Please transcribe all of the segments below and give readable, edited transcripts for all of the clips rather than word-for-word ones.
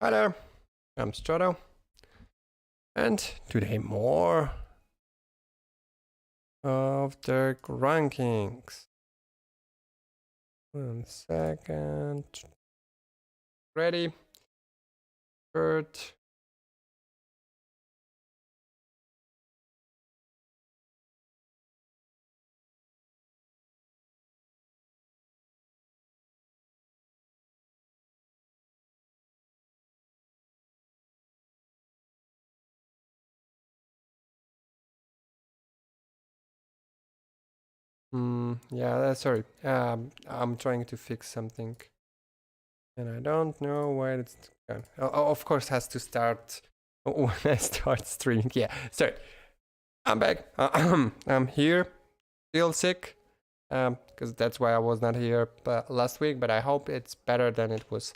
Hi there, I'm Strato, and today more of the rankings. 1 second. Ready? Third. Yeah, sorry. I'm trying to fix something, and I don't know where it's gone. Of course, has to start when I start streaming. Yeah, sorry. I'm back. I'm here, still sick, because that's why I was not here last week. But I hope it's better than it was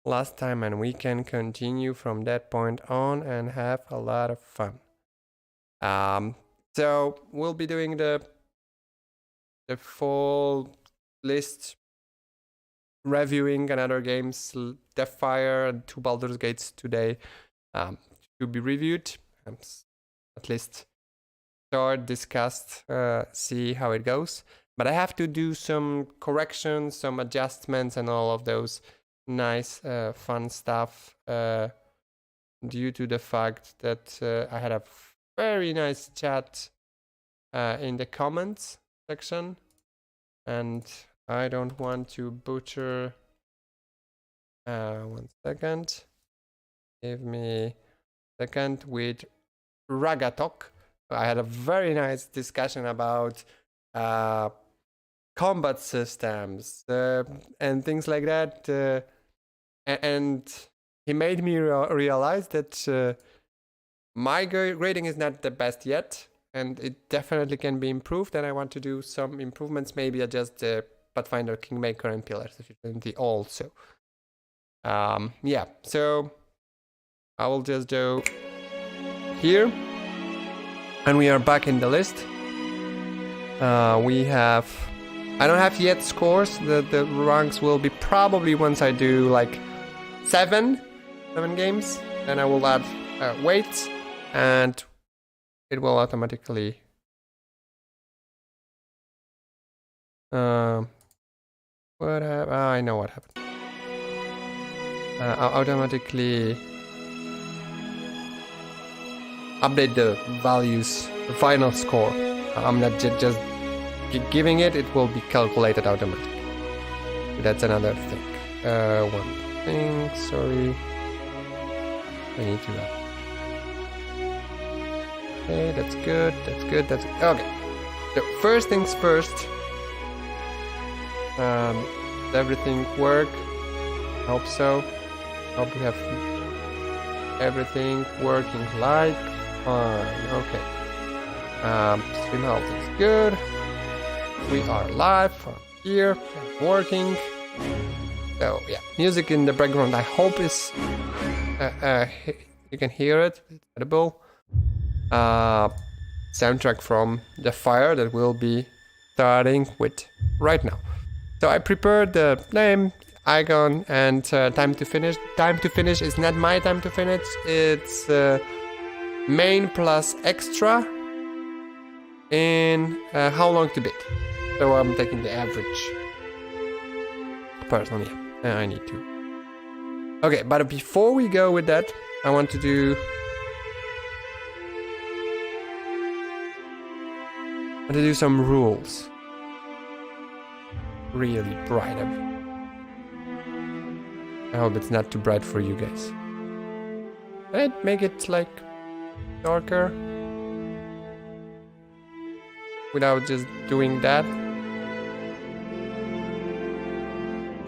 last time, and we can continue from that point on and have a lot of fun. So we'll be doing the full list, reviewing another games, Deathfire and 2 Baldur's Gates today, to be reviewed. At least start, discussed, see how it goes. But I have to do some corrections, some adjustments, and all of those nice, fun stuff due to the fact that I had a very nice chat in the comments section, and I don't want to butcher. 1 second. Give me a second with Ragatok. I had a very nice discussion about combat systems and things like that. And he made me realize that my grading is not the best yet, and it definitely can be improved. And I want to do some improvements, maybe adjust the Pathfinder, Kingmaker, and Pillars of Eternity also. Yeah, so I will just go here, and we are back in the list. I don't have yet scores. The ranks will be probably once I do like seven games, then I will add weights, and it will automatically I know what happened. I'll automatically update the values, the final score. I'm not just giving it, it will be calculated automatically. That's another thing. One thing, sorry. I need to okay, that's good, okay. So first things first. Does everything work? Hope so. Hope we have everything working like fine. Okay. Stream health is good. We are live from here and working. So yeah, music in the background I hope is you can hear it. It's edible. Soundtrack from the fire that we'll be starting with right now. So I prepared the name, icon, and time to finish. Time to finish is not my time to finish. It's main plus extra in how long to beat. So I'm taking the average. Personally, I need to. Okay, but before we go with that, I want to do some rules. Really bright. I hope it's not too bright for you guys. Can I make it like darker without just doing that?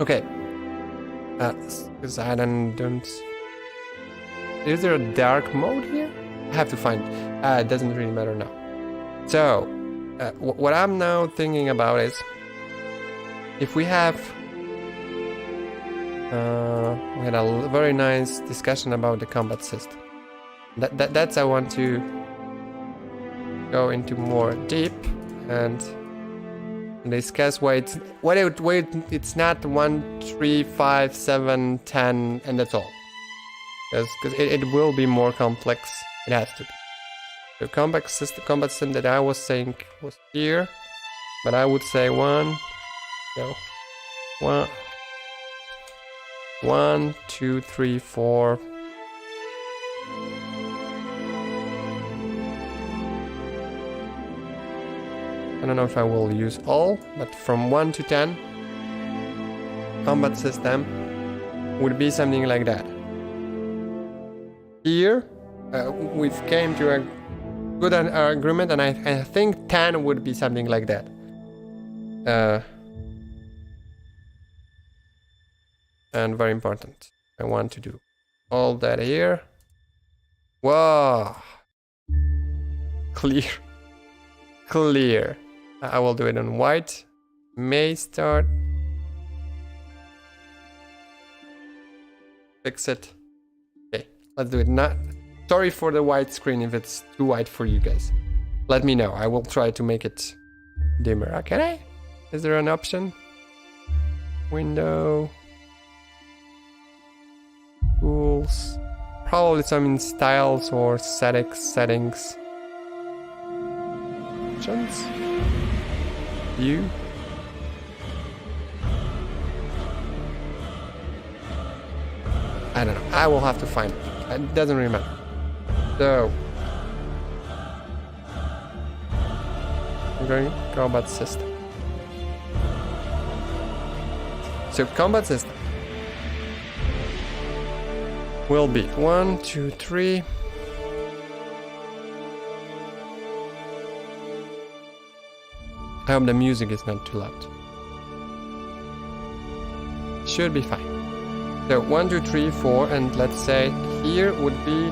Okay. Because I don't. Is there a dark mode here? I have to find. It doesn't really matter now. So, what I'm now thinking about is, if we have, we had a very nice discussion about the combat system. That's I want to go into more deep and discuss why it's not 1, 3, 5, 7, 10, and that's all. Because it will be more complex. It has to be. The combat system that I was saying was here, but I would say one, 2, 3, 4. I don't know if I will use all, but from 1 to 10, combat system would be something like that. Here, we've came to a good agreement, and I think 10 would be something like that. And very important, I want to do all that here. Whoa! Clear. I will do it on white. May start. Fix it. Okay, let's do it. Sorry for the white screen if it's too white for you guys. Let me know. I will try to make it dimmer. Can I? Is there an option? Window. Tools. Probably some in styles or settings. Options. View. I don't know. I will have to find it. It doesn't really matter. So, I'm going combat system. So combat system will be 1, 2, 3. I hope the music is not too loud. Should be fine. So 1, 2, 3, 4, and let's say here would be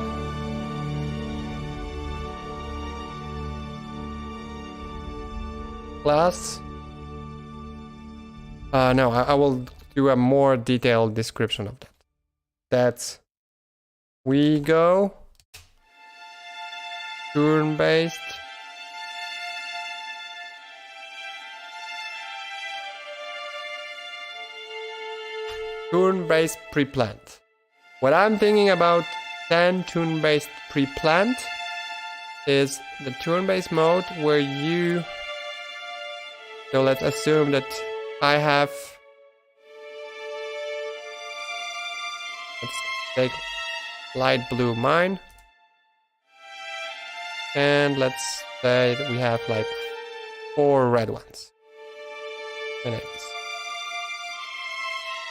class. No, I will do a more detailed description of that. That's we go turn-based. Turn-based pre-planned. What I'm thinking about 10 turn-based pre-planned is the turn-based mode where you... So let's assume that I have... Let's take light blue mine. And let's say that we have like 4 red ones. And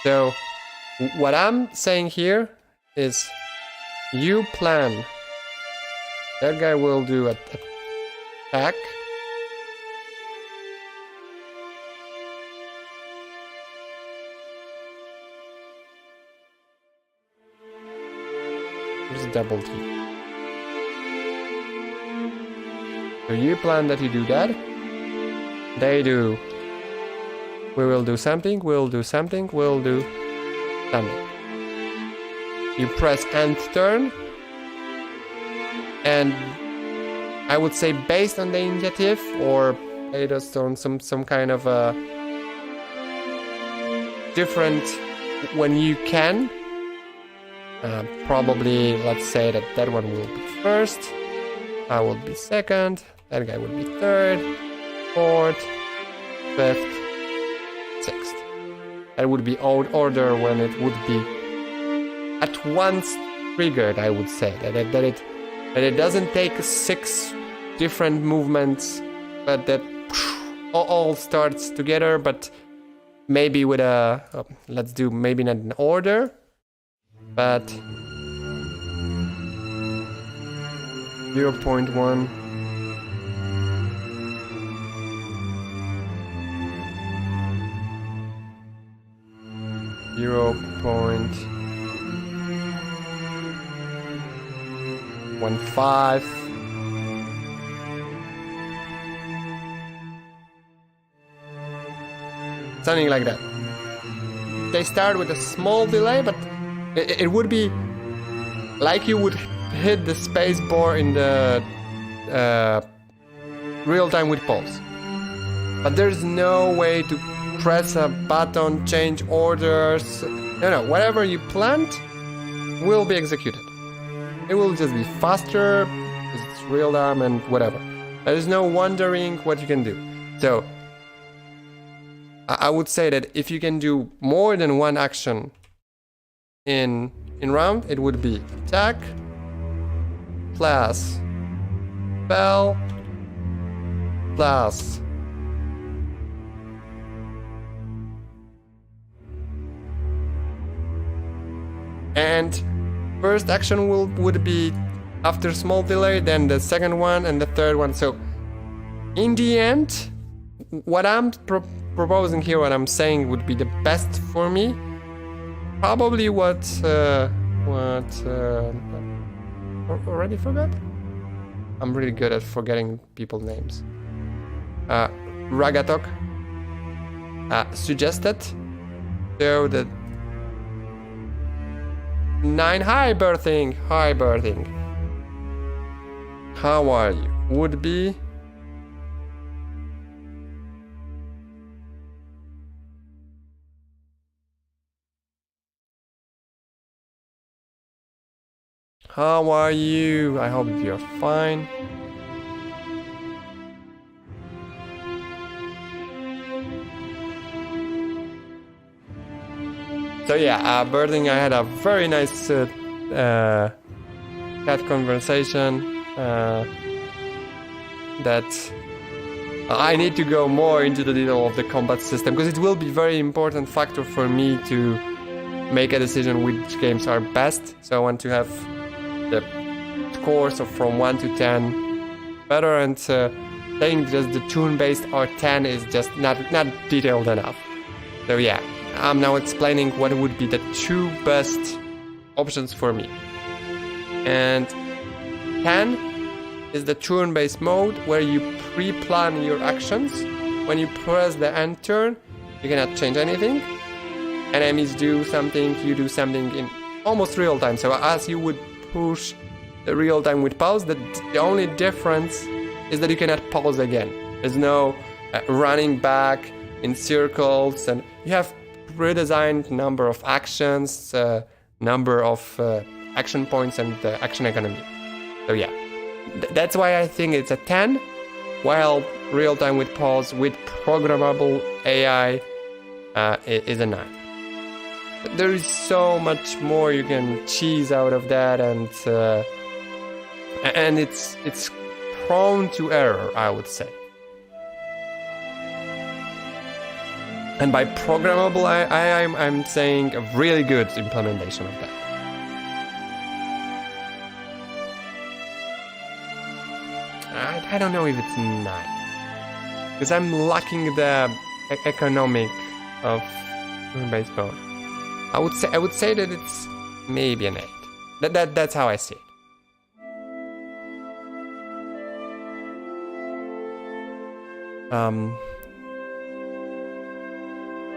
so what I'm saying here is you plan. That guy will do an attack. There's a double T. So you plan that you do that. They do. We will do something, we'll do something, we'll do something. You press end turn. And I would say based on the initiative or based on some kind of a different when you can. Probably let's say that one will be first. I will be second. That guy will be third, fourth, fifth, sixth. That would be odd order when it would be at once triggered, I would say. That it doesn't take 6 different movements, but that all starts together, but maybe with a... let's do maybe not in order, but 0.1. 0.15. Something like that. They start with a small delay, but it would be like you would hit the space bar in the real time with pulse. But there's no way to press a button, change orders. No, whatever you planned, will be executed. It will just be faster, it's real time and whatever. There's no wondering what you can do. So I would say that if you can do more than one action in round, it would be attack plus spell plus and first action would be after small delay, then the second one and the third one. So in the end, what I'm proposing here, what I'm saying would be the best for me. Probably what already forgot? I'm really good at forgetting people's names. Ragatok suggested. So the 9 Hi birthing. How are you? Would be how are you? I hope you're fine. So yeah, birthing, I had a very nice chat conversation that I need to go more into the detail of the combat system, because it will be very important factor for me to make a decision which games are best. So I want to have the scores of from 1 to 10 better, and saying just the turn-based or 10 is just not detailed enough. So yeah, I'm now explaining what would be the 2 best options for me. And 10 is the turn-based mode where you pre-plan your actions. When you press the end turn, you cannot change anything. Enemies do something, you do something in almost real time. So as you would push the real time with pause, the only difference is that you cannot pause again. There's no running back in circles, and you have redesigned number of actions, number of action points, and the action economy. So yeah, that's why I think it's a 10, while real time with pause with programmable AI is a 9. There is so much more you can cheese out of that, and it's prone to error, I would say. And by programmable, I'm saying a really good implementation of that. I don't know if it's 9, because I'm lacking the economic of turn-based mode. I would say that it's maybe an 8. That's how I see it.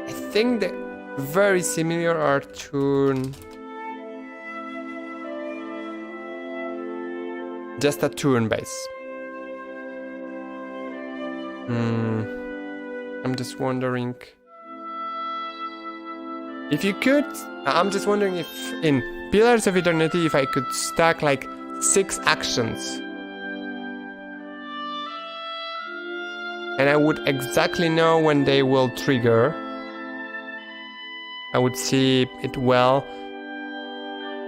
I think that very similar are just a turn base. I'm just wondering if you could. I'm just wondering if in Pillars of Eternity, if I could stack like 6 actions, and I would exactly know when they will trigger. I would see it well.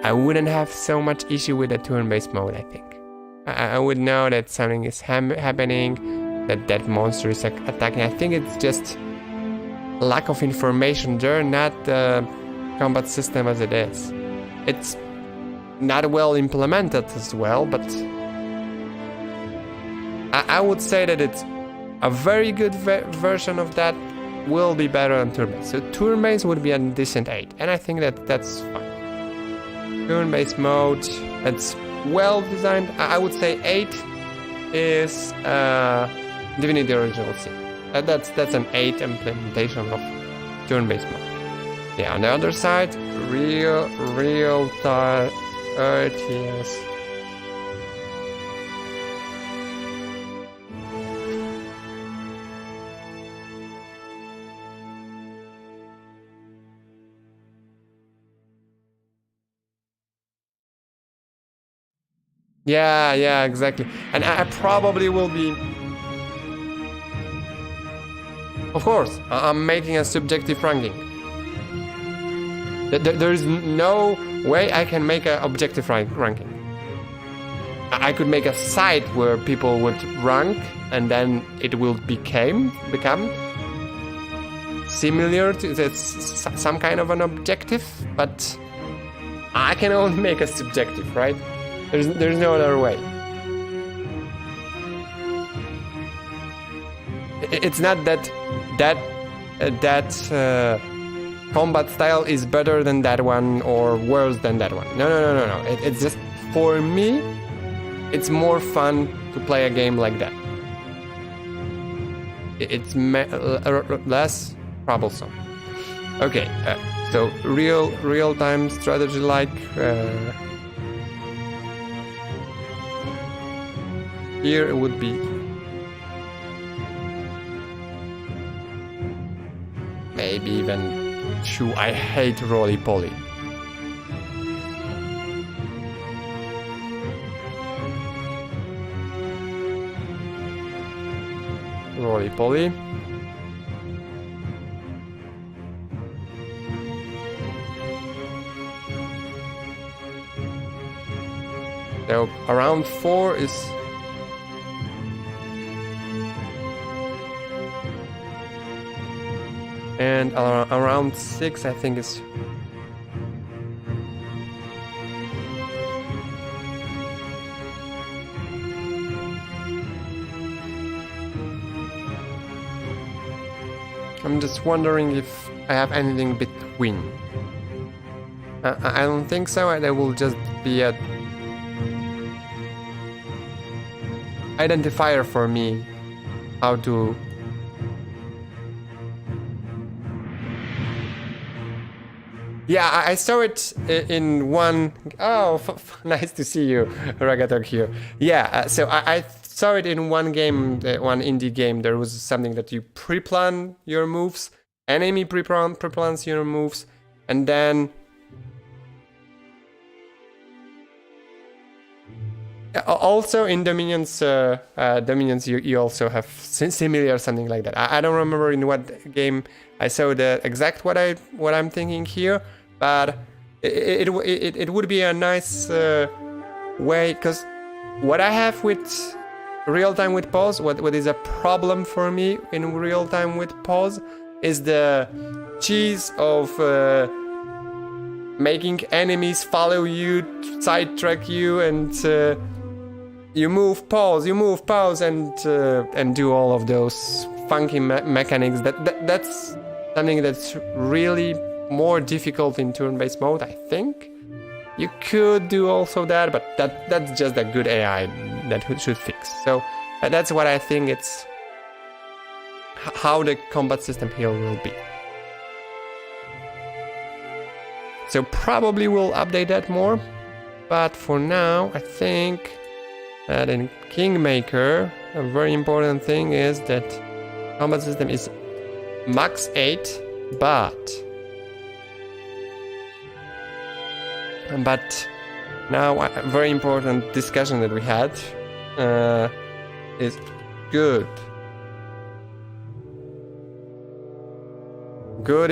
I wouldn't have so much issue with the turn-based mode, I think. I would know that something is happening, that monster is attacking. I think it's just lack of information there, not the combat system as it is. It's not well implemented as well, but I would say that it's a very good version of that. Will be better than turn-based. So turn-based would be a decent 8, and I think that's fine. Turn-based mode, that's well designed. I would say 8 is Divinity Original Sin. That's an 8 implementation of turn-based mode. Yeah, on the other side, real time RTS. Yeah, exactly. And I probably will be. Of course, I'm making a subjective ranking. There is no way I can make an objective ranking. I could make a site where people would rank, and then it will become similar to some kind of an objective, but I can only make a subjective, right? There's no other way. It's not that combat style is better than that one or worse than that one. No. It's just, for me, it's more fun to play a game like that. It's less troublesome. Okay, so real-time strategy like here it would be maybe even 2. I hate roly-poly. Roly-poly. So around 4 is and around 6 I think is I'm just wondering if I have anything between. I don't think so, and I will just be a identifier for me how to yeah, I saw it in one. Oh, nice to see you, Ragatok here. Yeah, so I saw it in one game, one indie game. There was something that you pre-plan your moves, enemy pre-plans your moves, and then also in Dominions, you also have similar something like that. I don't remember in what game I saw the exact what I'm thinking here, but it would be a nice way, because what I have with real time with pause, what is a problem for me in real time with pause, is the cheese of making enemies follow you, sidetrack you, and you move, pause, and do all of those funky mechanics. That's something that's really more difficult in turn-based mode, I think. You could do also that, but that's just a good AI that should fix. So that's what I think it's how the combat system here will be. So probably we'll update that more, but for now I think that in Kingmaker a very important thing is that combat system is max 8, but now a very important discussion that we had is good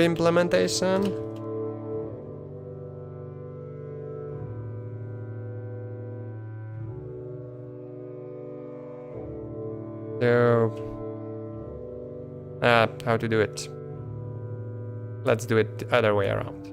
implementation. So how to do it? Let's do it the other way around.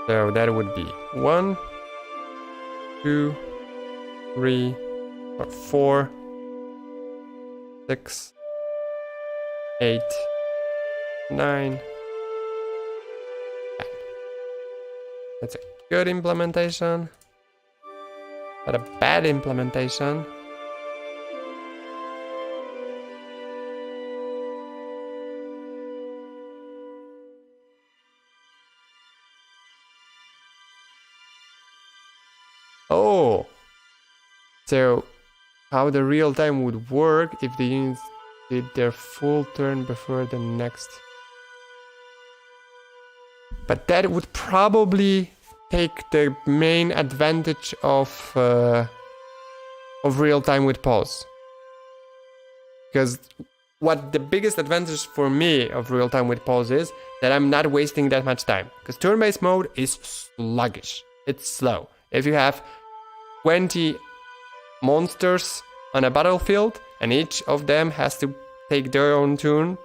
So that would be 1, 2, 3, 4, 6, 8, 9, 10. That's a good implementation, but a bad implementation. Oh, so how the real time would work if the units did their full turn before the next. But that would probably take the main advantage of real time with pause. Because what the biggest advantage for me of real time with pause is that I'm not wasting that much time. Because turn-based mode is sluggish. It's slow. If you have 20 monsters on a battlefield and each of them has to take their own turn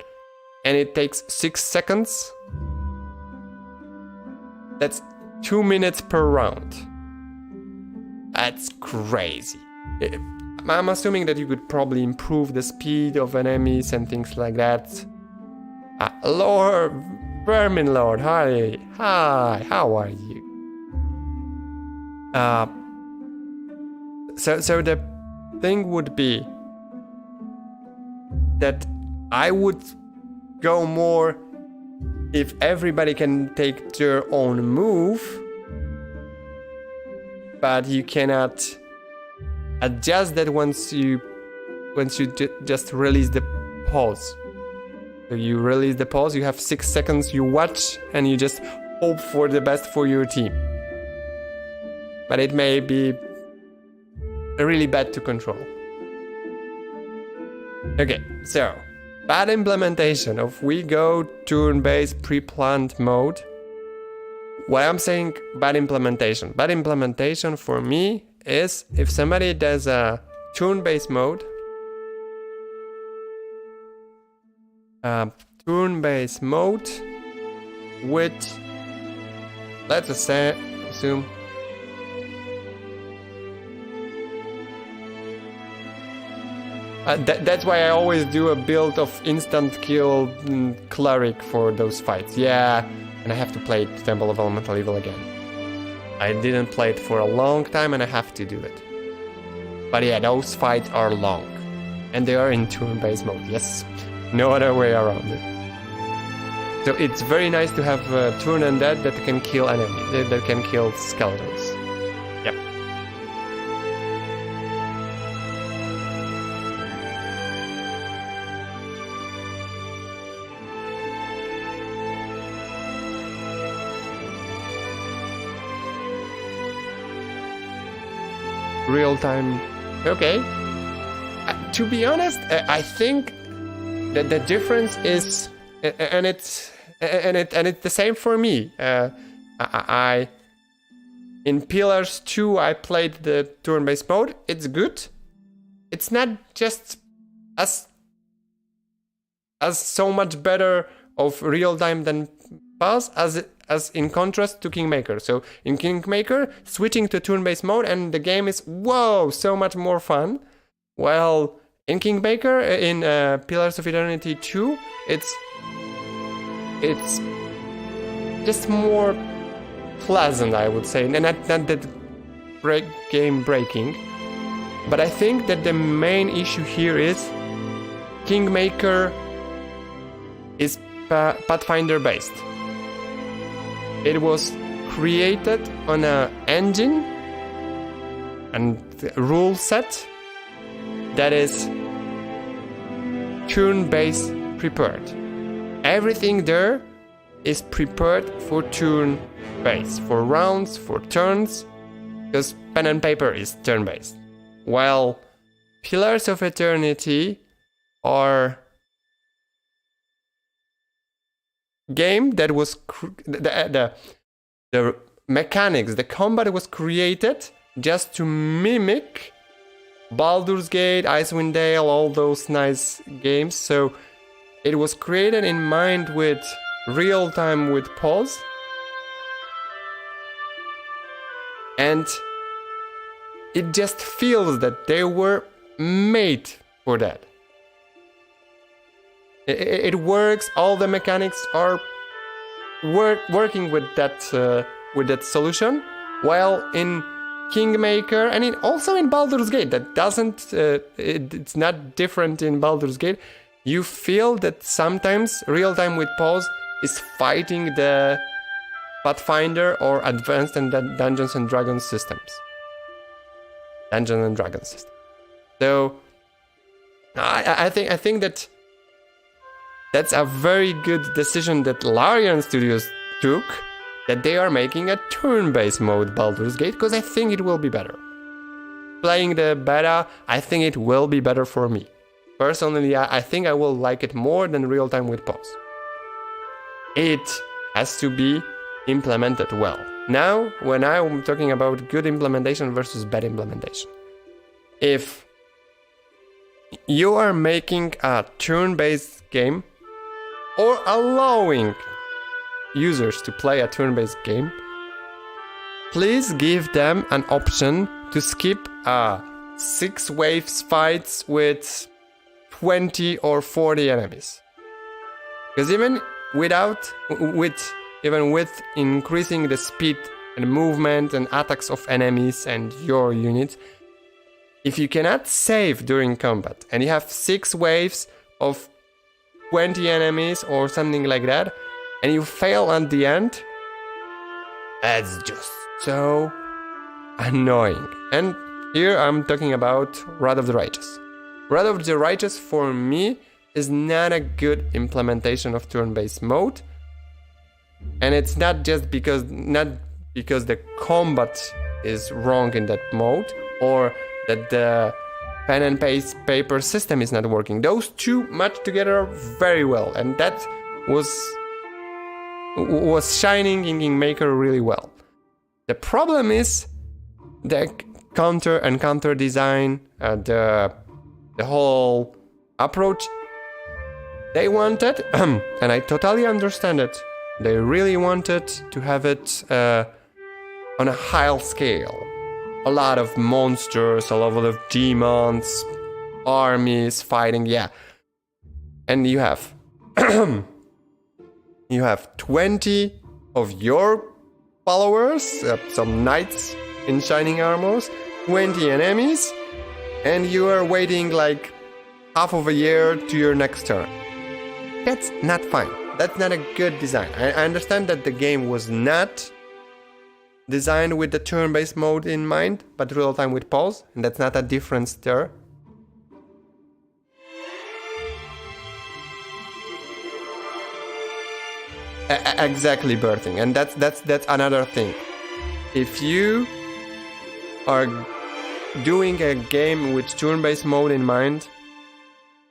and it takes 6 seconds, that's 2 minutes per round. That's crazy. I'm assuming that you could probably improve the speed of enemies and things like that. Lord, Vermin Lord, hi, how are you? So the thing would be that I would go more if everybody can take their own move, but you cannot adjust that once you just release the pause. So you release the pause, you have 6 seconds, you watch, and you just hope for the best for your team. But it may be really bad to control. Okay, so bad implementation of we go turn-based pre-planned mode. What I'm saying, bad implementation. Bad implementation for me is if somebody does a turn-based mode, with, let's assume that's why I always do a build of instant kill cleric for those fights. Yeah, and I have to play Temple of Elemental Evil again. I didn't play it for a long time and I have to do it. But yeah, those fights are long. And they are in turn-based mode, yes. No other way around it. So it's very nice to have turn undead that can kill enemies, that can kill skeletons. Yep. Real time. Okay. To be honest, I think that the difference is, and it's the same for me. I in Pillars 2 I played the turn-based mode. It's good. It's not just as so much better of real time than pause as in contrast to Kingmaker. So in Kingmaker, switching to turn-based mode and the game is so much more fun. Well, in Kingmaker, in Pillars of Eternity 2, it's just more pleasant, I would say, and not that game breaking. But I think that the main issue here is Kingmaker is Pathfinder based. It was created on an engine and rule set that is turn-based prepared. Everything there is prepared for turn-based, for rounds, for turns, because pen and paper is turn-based. While Pillars of Eternity are game that was the mechanics, the combat was created just to mimic Baldur's Gate, Icewind Dale, all those nice games. So it was created in mind with real time with pause, and it just feels that they were made for that. It works. All the mechanics are working with that solution. While in Kingmaker and also in Baldur's Gate, that doesn't. It's not different in Baldur's Gate. You feel that sometimes real time with pause is fighting the Pathfinder or Advanced and Dungeons and Dragons systems. So I think that that's a very good decision that Larian Studios took, that they are making a turn-based mode Baldur's Gate, because I think it will be better. Playing the beta, I think it will be better for me. Personally, I think I will like it more than real-time with pause. It has to be implemented well. Now, when I'm talking about good implementation versus bad implementation, if you are making a turn-based game or allowing users to play a turn-based game, please give them an option to skip 6 waves fights with 20 or 40 enemies. Because even with increasing the speed and movement and attacks of enemies and your units, if you cannot save during combat and you have 6 waves of 20 enemies or something like that, and you fail at the end, that's just so annoying. And here I'm talking about Wrath of the Righteous. Wrath of the Righteous for me is not a good implementation of turn-based mode, and it's not because the combat is wrong in that mode or that the pen and paper system is not working. Those two match together very well, and that was shining in Kingmaker really well. The problem is the counter design, the whole approach they wanted, and I totally understand it. They really wanted to have it on a high scale. A lot of monsters, a lot of demons, armies fighting, yeah. And you have 20 of your followers, some knights in shining armors, 20 enemies, and you are waiting like half of a year to your next turn. That's not fine. That's not a good design. I understand that the game was not designed with the turn-based mode in mind, but real-time with pause, and that's not a difference there. Exactly, birthing, and that's another thing. If you are doing a game with turn-based mode in mind,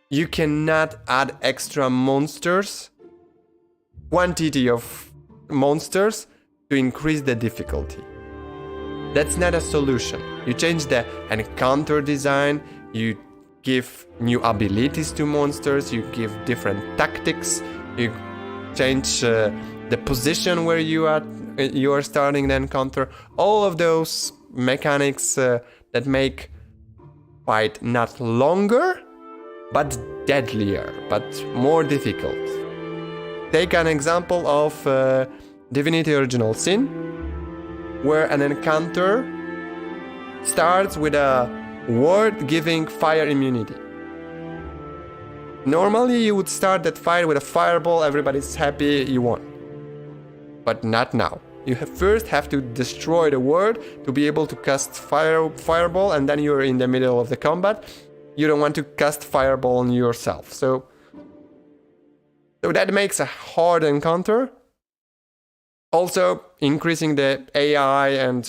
you cannot add extra monsters, quantity of monsters, to increase the difficulty. That's not a solution. You change the encounter design, you give new abilities to monsters, you give different tactics, you change the position where you are starting the encounter. All of those mechanics that make fight not longer, but deadlier, but more difficult. Take an example of Divinity Original Sin, where an encounter starts with a word giving fire immunity. Normally you would start that fight with a fireball, everybody's happy, you won. But not now. You first have to destroy the word to be able to cast fireball, and then you're in the middle of the combat. You don't want to cast fireball on yourself. So that makes a hard encounter. Also, increasing the AI and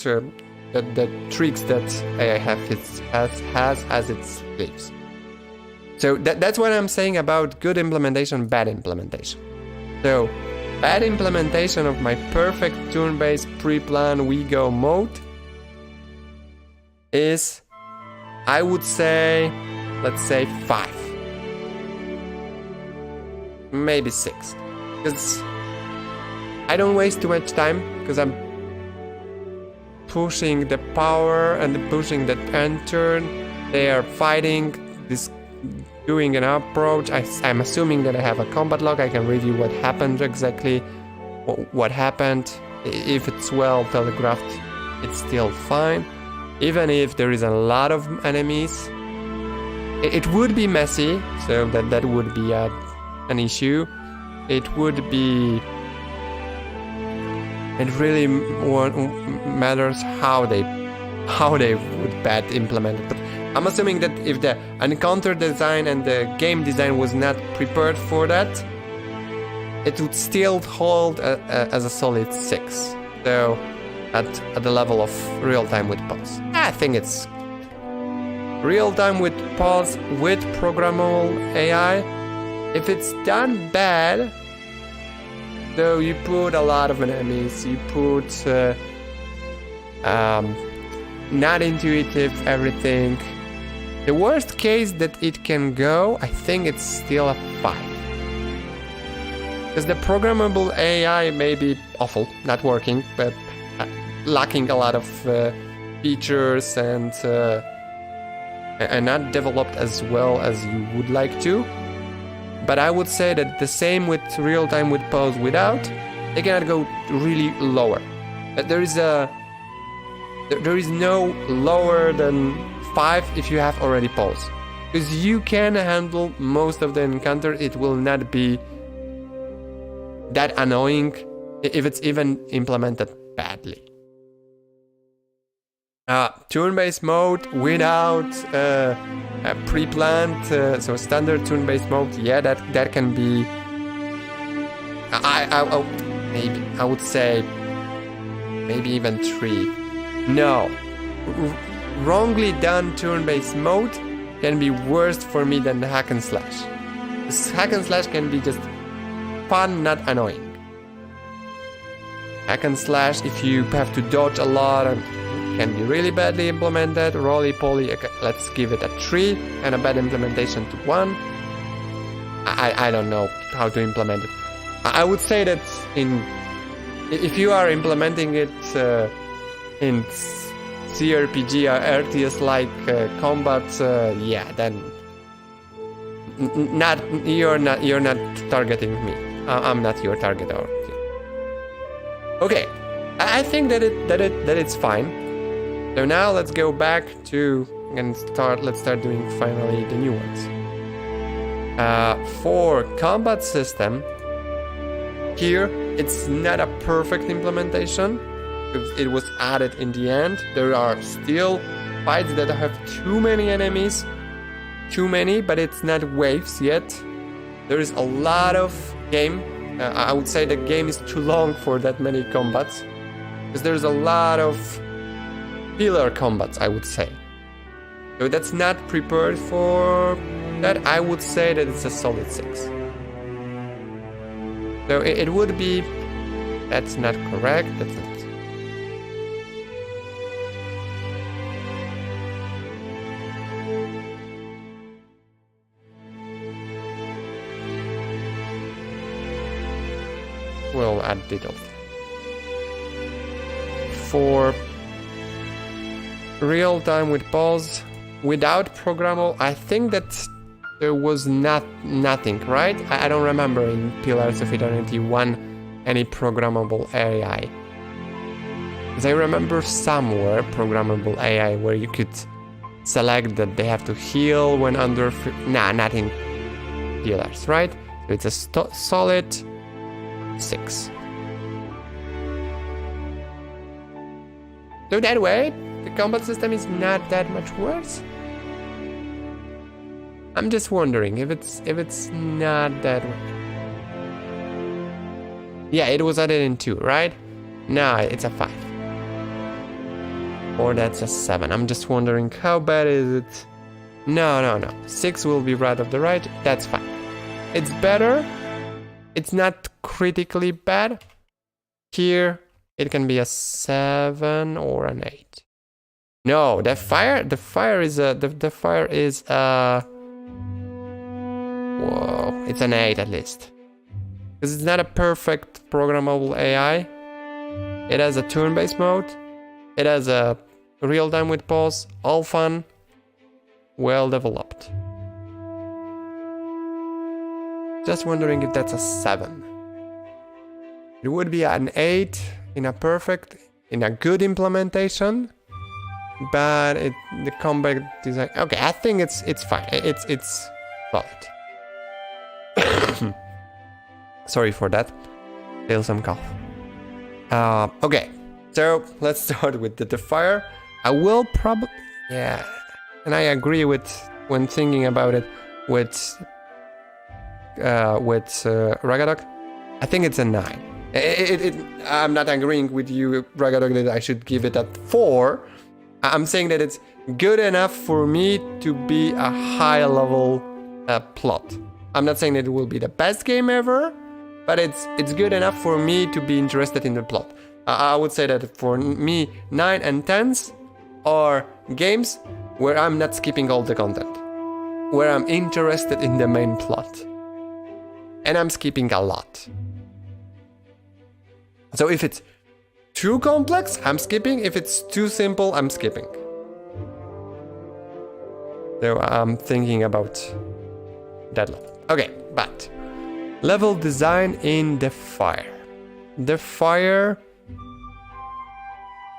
the tricks that AI has as its sleeves. So that's what I'm saying about good implementation, bad implementation. So, bad implementation of my perfect turn-based pre-plan we go mode is, I would say, let's say 5. Maybe 6. Because I don't waste too much time, because I'm pushing the power and pushing the end turn. They are fighting, doing an approach. I'm assuming that I have a combat log. I can review what happened exactly, what happened. If it's well telegraphed, it's still fine. Even if there is a lot of enemies, it would be messy, so that would be an issue. It really matters how they would bad implement it. But I'm assuming that if the encounter design and the game design was not prepared for that, it would still hold as a solid 6. So at the level of real-time with pause. I think it's real-time with pause with programmable AI. If it's done bad, so you put a lot of enemies, you put not intuitive everything. The worst case that it can go, I think it's still a 5. Because the programmable AI may be awful, not working, but lacking a lot of features and not developed as well as you would like to. But I would say that the same with real-time with pause without, they cannot go really lower. There is no lower than 5 if you have already pause. Because you can handle most of the encounter, it will not be that annoying if it's even implemented badly. Turn-based mode without pre-planned, so standard turn-based mode, yeah, that can be. Maybe I would say maybe even 3. No, wrongly done turn-based mode can be worse for me than the hack and slash. This hack and slash can be just fun, not annoying. Hack and slash, if you have to dodge a lot, can be really badly implemented. Roly-poly, let's give it a 3, and a bad implementation to 1. I don't know how to implement it. I would say that if you are implementing it in cRPG or RTS-like combat, yeah, then you're not targeting me. I'm not your target. Okay, I think that it's fine. So now let's go back to and let's start doing finally the new ones. For combat system, here it's not a perfect implementation. It was added in the end. There are still fights that have too many enemies, but it's not waves yet. There is a lot of game. I would say the game is too long for that many combats, because there's a lot of pillar combats, I would say. So that's not prepared for that. I would say that it's a solid 6. So it would be. That's not correct. That's not. We'll add details. For real time with pause without programmable, I think that there was nothing, right? I don't remember in Pillars of Eternity 1 any programmable AI. Because I remember somewhere programmable AI where you could select that they have to heal when under. Not in Pillars, right? So it's a solid 6. So that way, the combat system is not that much worse. I'm just wondering if it's not that way. Yeah, it was added in 2, right? No, it's a 5. Or that's a 7. I'm just wondering how bad is it? No. 6 will be right of the right. That's fine. It's better. It's not critically bad. Here, it can be a 7 or an 8. No, the fire is a. Whoa, it's an 8 at least. Because it's not a perfect programmable AI. It has a turn-based mode. It has a real-time with pause. All fun. Well developed. Just wondering if that's a 7. It would be an 8 in a good implementation, but the combat design. Okay, I think it's fine. It's solid. Sorry for that. Still some cough. Okay, so let's start with the fire. I will probably. Yeah. and I agree with when thinking about it with Ragadok, I think it's a 9. I'm not agreeing with you, Ragadok, that I should give it a 4. I'm saying that it's good enough for me to be a high level plot. I'm not saying that it will be the best game ever, but it's good enough for me to be interested in the plot. I would say that for me, 9 and 10s are games where I'm not skipping all the content, where I'm interested in the main plot. And I'm skipping a lot. So if it's too complex, I'm skipping. If it's too simple, I'm skipping. So I'm thinking about that level. Okay, but level design in the Fire. The Fire,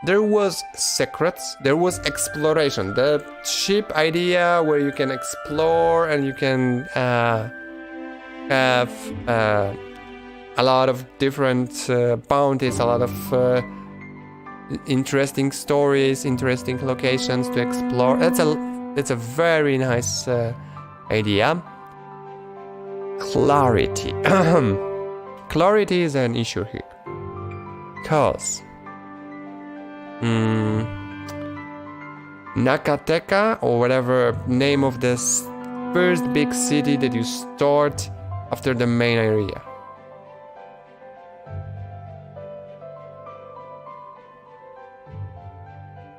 there was secrets, there was exploration. The ship idea where you can explore and you can have a lot of different bounties, a lot of interesting stories, interesting locations to explore. That's a very nice idea. Clarity. Clarity is an issue here. Because Nakateka, or whatever name of this first big city that you start after the main area.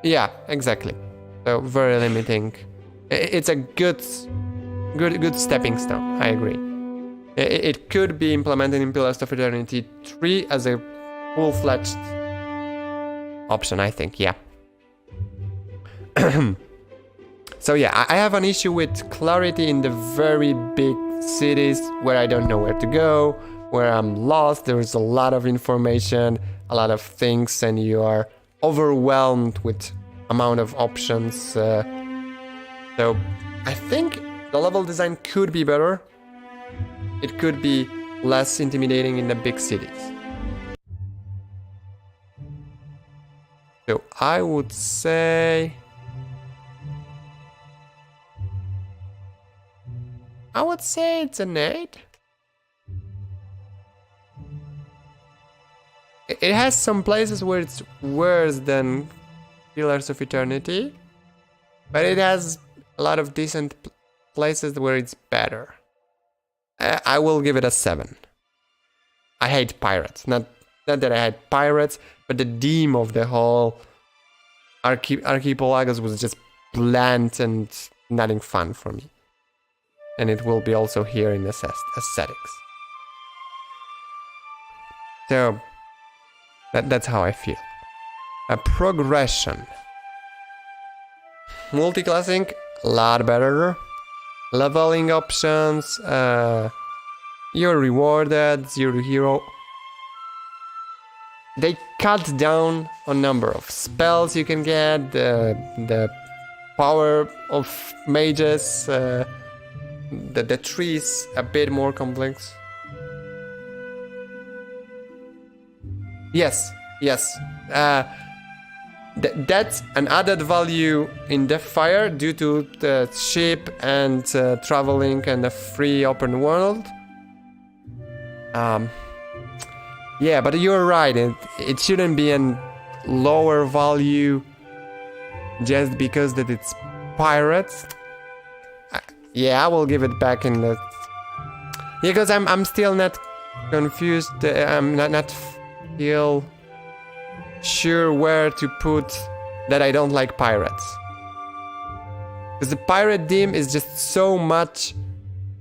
Yeah, exactly. So very limiting. It's a good stepping stone. I agree. It could be implemented in Pillars of Eternity 3 as a full-fledged option, I think. Yeah. So yeah, I have an issue with clarity in the very big cities where I don't know where to go, where I'm lost. There's a lot of information, a lot of things, and you are overwhelmed with amount of options. So I think the level design could be better. It could be less intimidating in the big cities. So I would say it's an 8. It has some places where it's worse than Pillars of Eternity, but it has a lot of decent places where it's better. I will give it a 7. I hate pirates. Not that I hate pirates, but the theme of the whole archipelagos was just bland and nothing fun for me. And it will be also here in aesthetics. So that's how I feel. A progression. Multiclassing, a lot better. Leveling options, you're rewarded, your hero. They cut down on number of spells you can get, the power of mages, the tree is a bit more complex. Yes. That's an added value in the Fire due to the ship and traveling and a free open world. Yeah, but you're right. It shouldn't be a lower value just because that it's pirates. Yeah, I will give it back in the. Yeah, because I'm still not confused. I'm not feel sure where to put that I don't like pirates. Because the pirate theme is just so much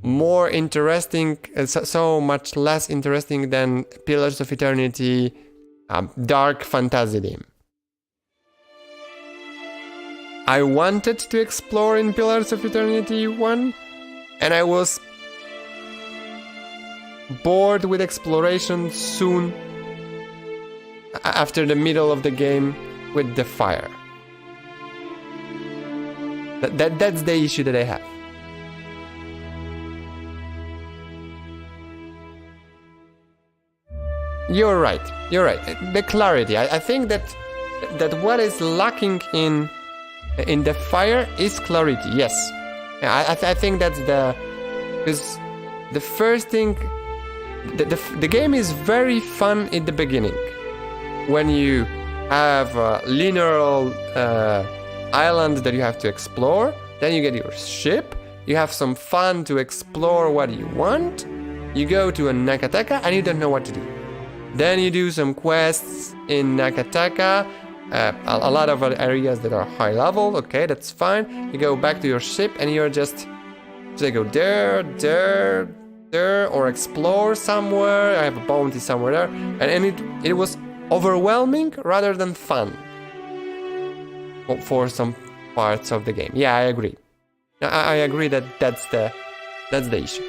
more interesting, so much less interesting than Pillars of Eternity dark fantasy theme. I wanted to explore in Pillars of Eternity 1, and I was bored with exploration soon after the middle of the game with the Fire. That's the issue that I have. You're right. The clarity. I think that what is lacking in in the fire is clarity. Yes, I think that's because the first thing, the game is very fun in the beginning when you have a linear island that you have to explore. Then you get your ship. You have some fun to explore what you want. You go to a Nakataka and you don't know what to do. Then you do some quests in Nakataka. A lot of other areas that are high level. Okay, that's fine. You go back to your ship and you're just go there, or explore somewhere. I have a bounty somewhere there. And it was overwhelming rather than fun for some parts of the game. Yeah, I agree. I agree that that's the issue.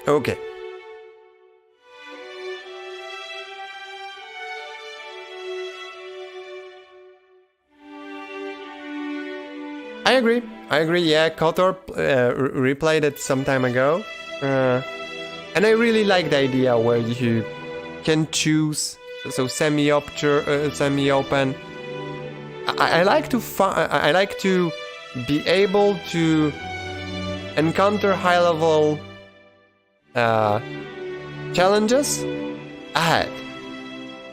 Okay. I agree. Yeah, KOTOR replayed it some time ago, and I really like the idea where you can choose. So semi-open. I like to be able to encounter high-level challenges ahead.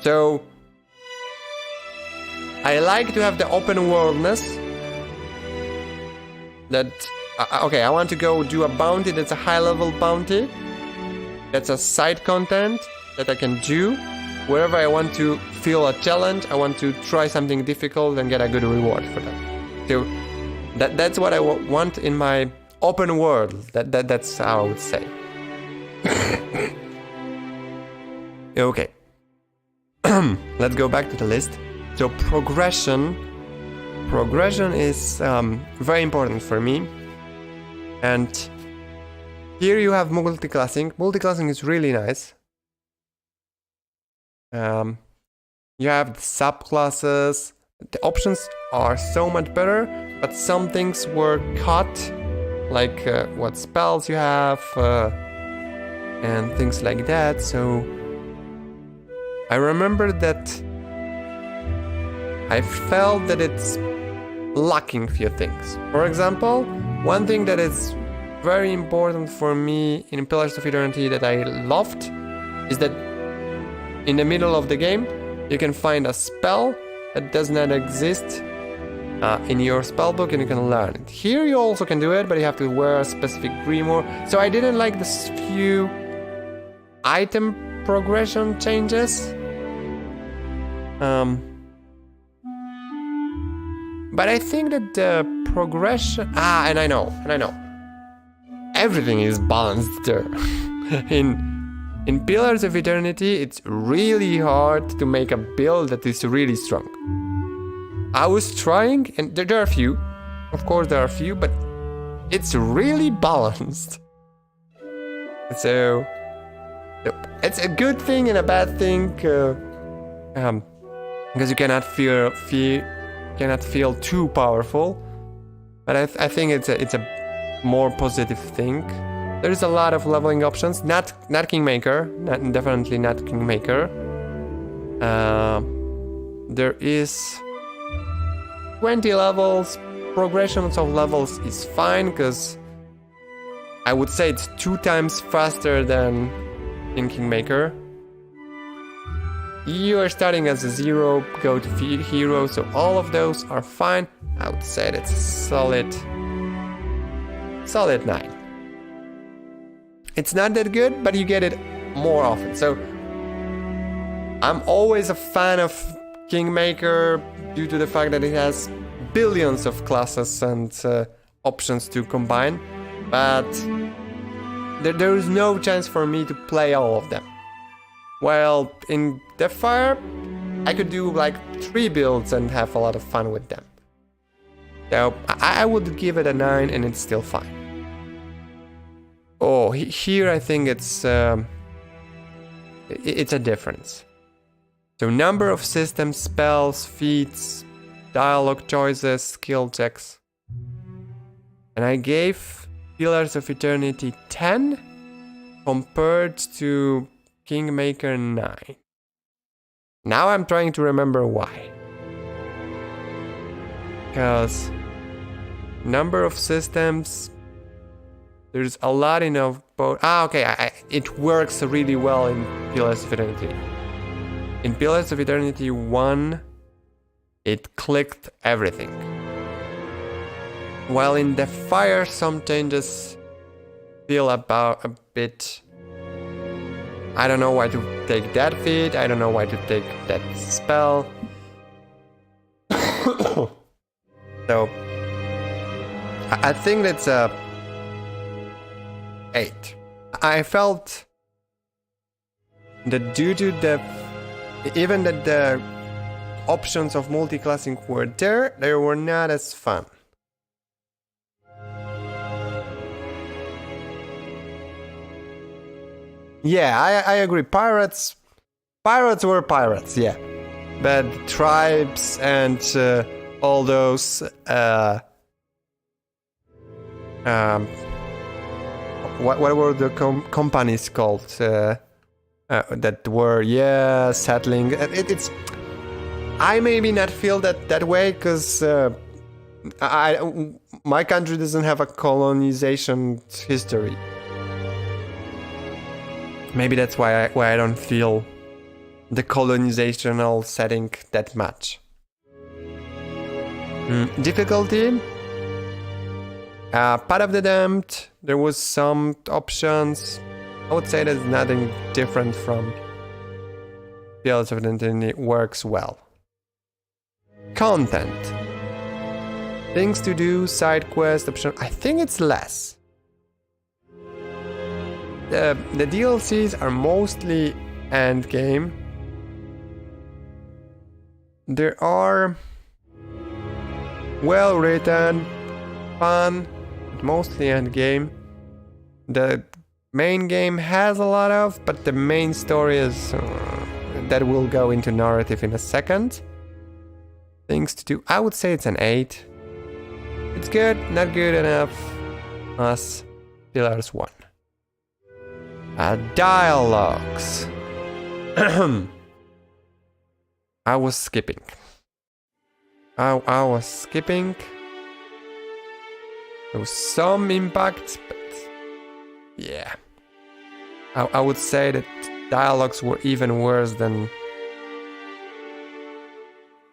So I like to have the open worldness. That okay, I want to go do a bounty that's a high-level bounty. That's a side content that I can do. Wherever I want to feel a challenge, I want to try something difficult and get a good reward for that. So that's what I want in my open world. That's how I would say. Okay. Let's go back to the list. So progression is very important for me. And here you have multiclassing. Multiclassing is really nice. You have the subclasses. The options are so much better, but some things were cut, like what spells you have and things like that. So I remember that I felt that it's lacking few things. For example, one thing that is very important for me in Pillars of Eternity that I loved is that in the middle of the game you can find a spell that does not exist in your spellbook and you can learn it. Here you also can do it, but you have to wear a specific grimoire. So I didn't like this few item progression changes. But I think that the progression... and I know. Everything is balanced there. In Pillars of Eternity, it's really hard to make a build that is really strong. I was trying, and there are a few. Of course there are a few, but it's really balanced. So... it's a good thing and a bad thing. Because you cannot feel too powerful, but I think it's a more positive thing. There's a lot of leveling options. Not Kingmaker, definitely not Kingmaker. There is 20 levels. Progressions of levels is fine because I would say it's 2 times faster than in Kingmaker. You are starting as a 0, go to hero, so all of those are fine. I would say that's solid 9. It's not that good, but you get it more often. So I'm always a fan of Kingmaker due to the fact that it has billions of classes and options to combine, but there is no chance for me to play all of them. Well, in Deathfire, I could do like 3 builds and have a lot of fun with them. So I would give it a 9 and it's still fine. Oh, here I think it's a difference. So number of systems, spells, feats, dialogue choices, skill checks. And I gave Pillars of Eternity 10 compared to Kingmaker 9. Now I'm trying to remember why. Because number of systems, there's a lot of both. Okay, it works really well in Pillars of Eternity. In Pillars of Eternity 1, it clicked everything. While in the Fire, some changes feel about a bit. I don't know why to take that feat. I don't know why to take that spell. So I think that's a 8. I felt that due to even that the options of multi-classing were there, they were not as fun. Yeah, I agree. Pirates were pirates, yeah. But tribes and all those what were the companies called that were settling? It's I maybe not feel that way because my country doesn't have a colonization history. Maybe that's why I don't feel the colonizational setting that much. Difficulty. Path of the Damned, there was some options. I would say there's nothing different from Pillars of Eternity. It works well. Content. Things to do, side quest, option. I think it's less. The DLCs are mostly endgame. They are well written, fun, but mostly endgame. The main game has a lot of, but the main story is that will go into narrative in a second. Things to do. I would say it's an 8. It's good, not good enough as Pillars 1. Dialogues. I was skipping. I was skipping. There was some impact, but yeah. I would say that dialogues were even worse than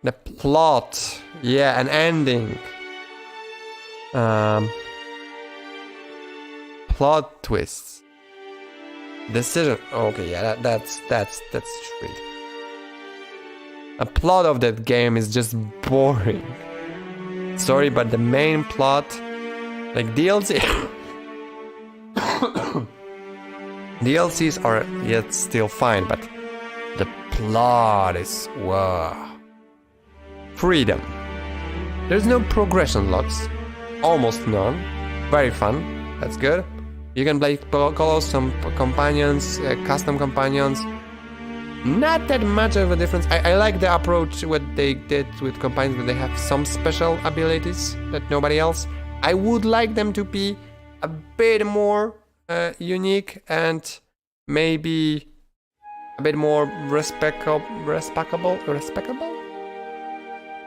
the plot. Yeah, an ending. Plot twists. Decision. Okay, yeah, that's true. A plot of that game is just boring. Sorry, but the main plot, like DLC, DLCs are yet still fine, but the plot is wow. Freedom. There's no progression logs, almost none. Very fun. That's good. You can play call some companions, custom companions. Not that much of a difference. I like the approach what they did with companions, but they have some special abilities that nobody else. I would like them to be a bit more unique and maybe a bit more respectable.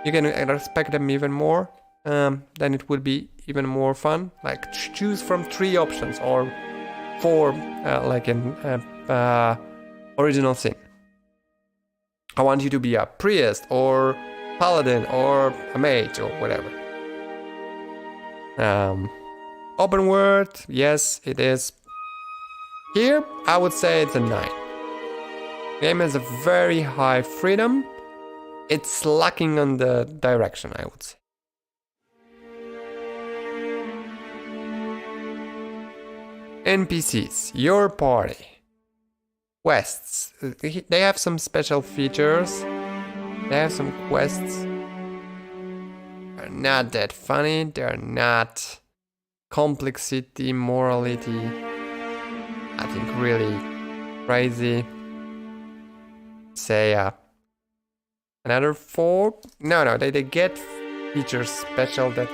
You can respect them even more. Then it would be even more fun. Like choose from 3 options or 4, like in Original Sin. I want you to be a priest or paladin or a mage or whatever. Open world, yes, it is. Here, I would say it's a 9. Game has a very high freedom. It's lacking on the direction, I would say. NPCs, your party. Quests. They have some special features. They have some quests. They're not that funny. They're not complexity, morality. I think really crazy. Say another 4. No, they get features special that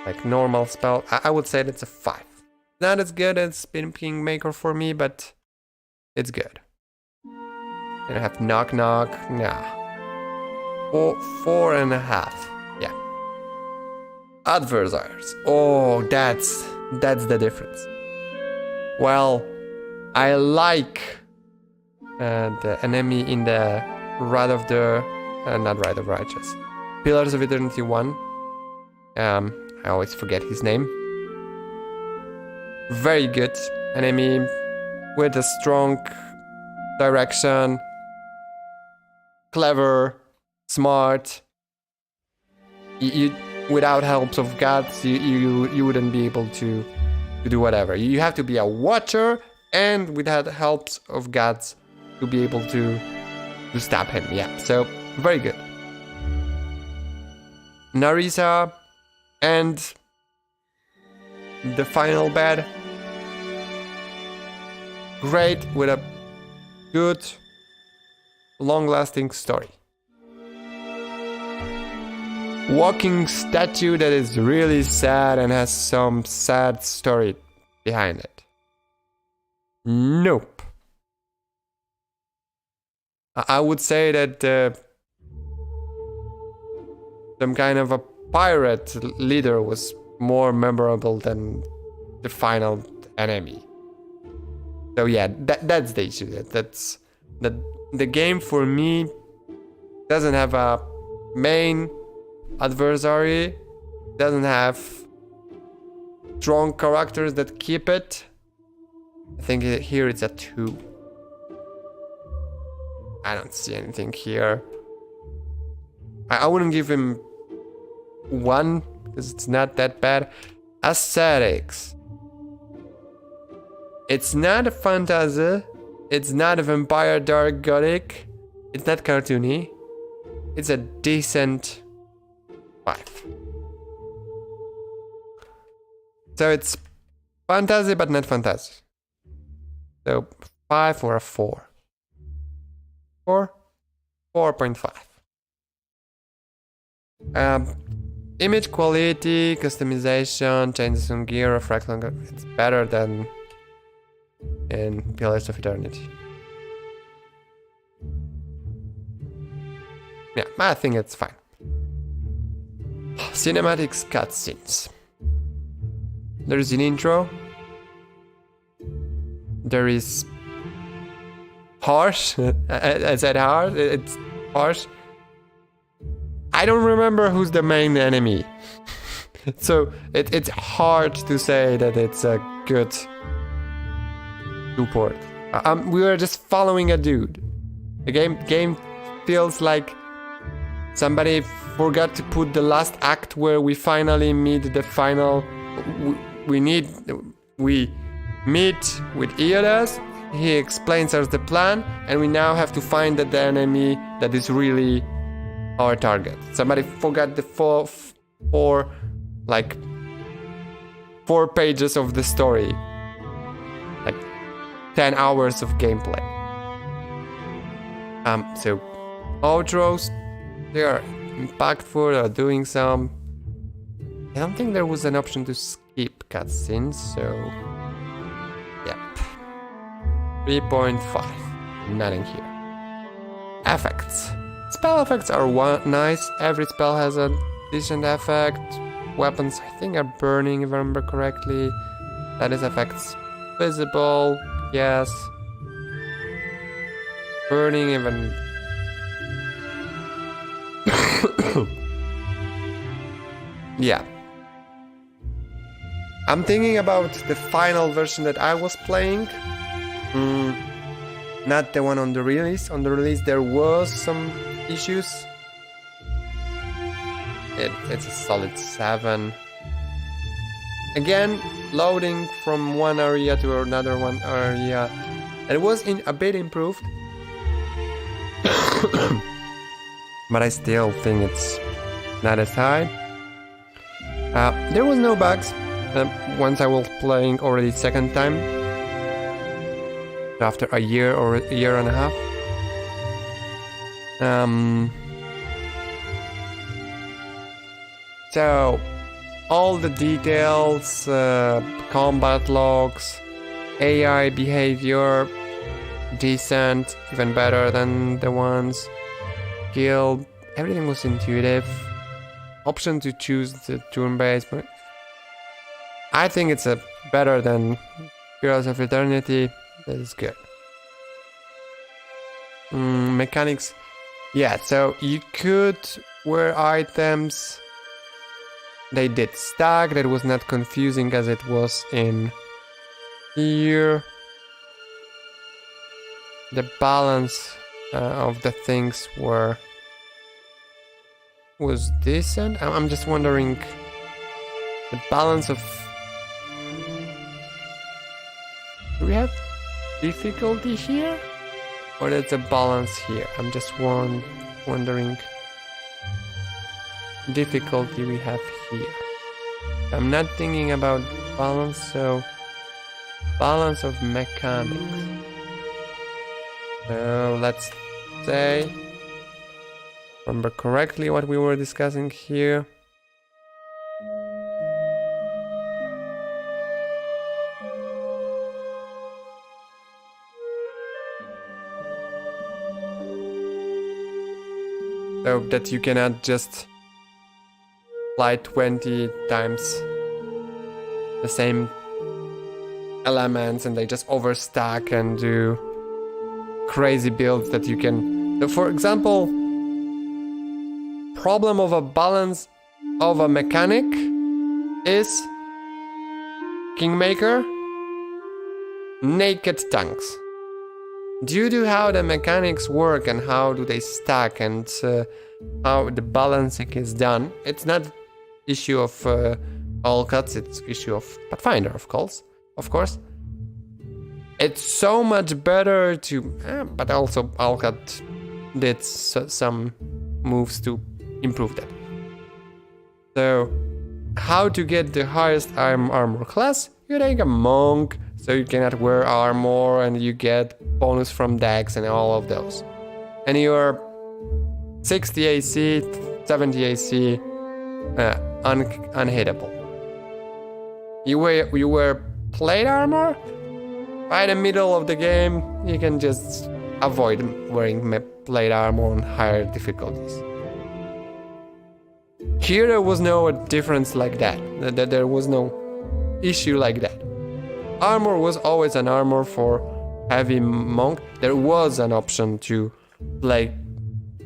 like normal spell. I would say that's a 5. Not as good as Spin Kingmaker for me, but it's good. And I have knock knock. Nah. 4.5. Yeah. Adversaries. Oh, that's the difference. Well, I like the enemy in the Rite of the not Rite of Righteous. Pillars of Eternity 1. I always forget his name. Very good enemy with a strong direction, clever, smart. You without helps of gods, you wouldn't be able to do whatever. You have to be a watcher, and without helps of gods, to be able to stab him. Yeah, so very good. Narisa and the final bad. Great, with a good, long-lasting story. Walking statue that is really sad and has some sad story behind it. Nope. I would say that some kind of a pirate leader was more memorable than the final enemy. So yeah, that's the issue. That's the game for me doesn't have a main adversary, doesn't have strong characters that keep it. I think here it's a 2. I don't see anything here. I wouldn't give him 1 because it's not that bad. Aesthetics. It's not a fantasy. It's not a vampire dark gothic. It's not cartoony. It's a decent 5. So it's fantasy but not fantasy. So 5 or a 4. 4.5. Image quality, customization, changes on gear, reflect longer. It's better than in Pillars of Eternity. Yeah, I think it's fine. Cinematics cutscenes. There's an intro. There is harsh. I said hard. It's harsh. I don't remember who's the main enemy. So it's hard to say that it's a good support. We were just following a dude. The game feels like somebody forgot to put the last act where we finally meet the final. We meet with Iodas. He explains us the plan, and we now have to find the enemy that is really our target. Somebody forgot the four pages of the story. Like 10 hours of gameplay. So outros, they are impactful, are doing some. I don't think there was an option to skip cutscenes, so yep. 3.5. Nothing here. Effects. Spell effects are nice. Every spell has a decent effect. Weapons, I think, are burning, if I remember correctly. Status effects visible. Yes. Burning even. Yeah. I'm thinking about the final version that I was playing. Not the one on the release. On the release there was some issues. It's a solid 7. Again, loading from one area to another one area. It was a bit improved. But I still think it's not as high. There was no bugs. Once I was playing already second time. After a year or a year and a half. So, all the details, combat logs, AI behavior, decent, even better than the ones. Skill, everything was intuitive. Option to choose the turn-based, but I think it's a better than Heroes of Eternity. That is good. Mechanics, yeah. So you could wear items. They did stack. That was not confusing as it was in here. The balance of the things was decent. I'm just wondering the balance of. Do we have difficulty here, or that's a balance here? I'm just wondering difficulty we have here. I'm not thinking about balance, so balance of mechanics. So let's say, remember correctly what we were discussing here. So that you cannot just apply 20 times the same elements and they just overstack and do crazy builds that you can. So for example, problem of a balance of a mechanic is Kingmaker, naked tanks. Due to how the mechanics work and how do they stack and how the balancing is done, it's not issue of all cuts, it's issue of Pathfinder, of course. It's so much better to, but also Alcat did some moves to improve that. So, how to get the highest armor class? You take a monk, so you cannot wear armor and you get bonus from dex and all of those. And you're 60 AC, 70 AC, unhittable. You wear plate armor. By the middle of the game, you can just avoid wearing plate armor on higher difficulties. Here there was no difference like that. There was no issue like that. Armor was always an armor for heavy monk. There was an option to play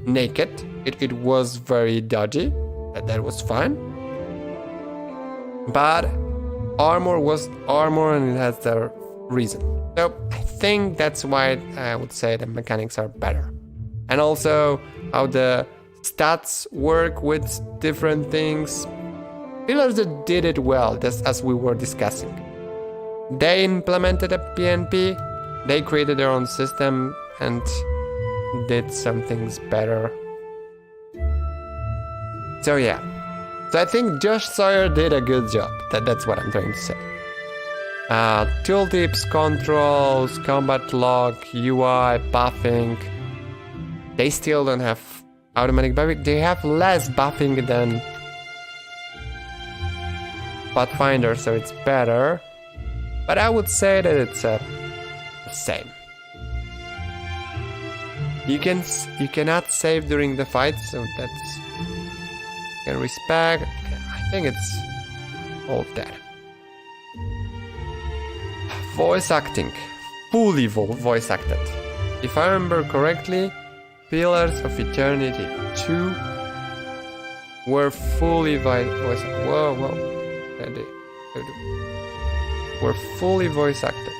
naked. It was very dodgy. That was fine. But armor was armor and it has their reason. So I think that's why I would say the mechanics are better. And also how the stats work with different things. Pillars that did it well, just as we were discussing. They implemented a PNP, they created their own system and did some things better. So yeah. So I think Josh Sawyer did a good job. That's what I'm trying to say. Tooltips, controls, combat log, UI, buffing. They still don't have automatic buffing. They have less buffing than Pathfinder, so it's better. But I would say that it's the same. You cannot save during the fight, so that's you can respect. I think it's all that. Voice acting, fully voice acted. If I remember correctly, Pillars of Eternity 2 were fully voice. Whoa. Were fully voice acted.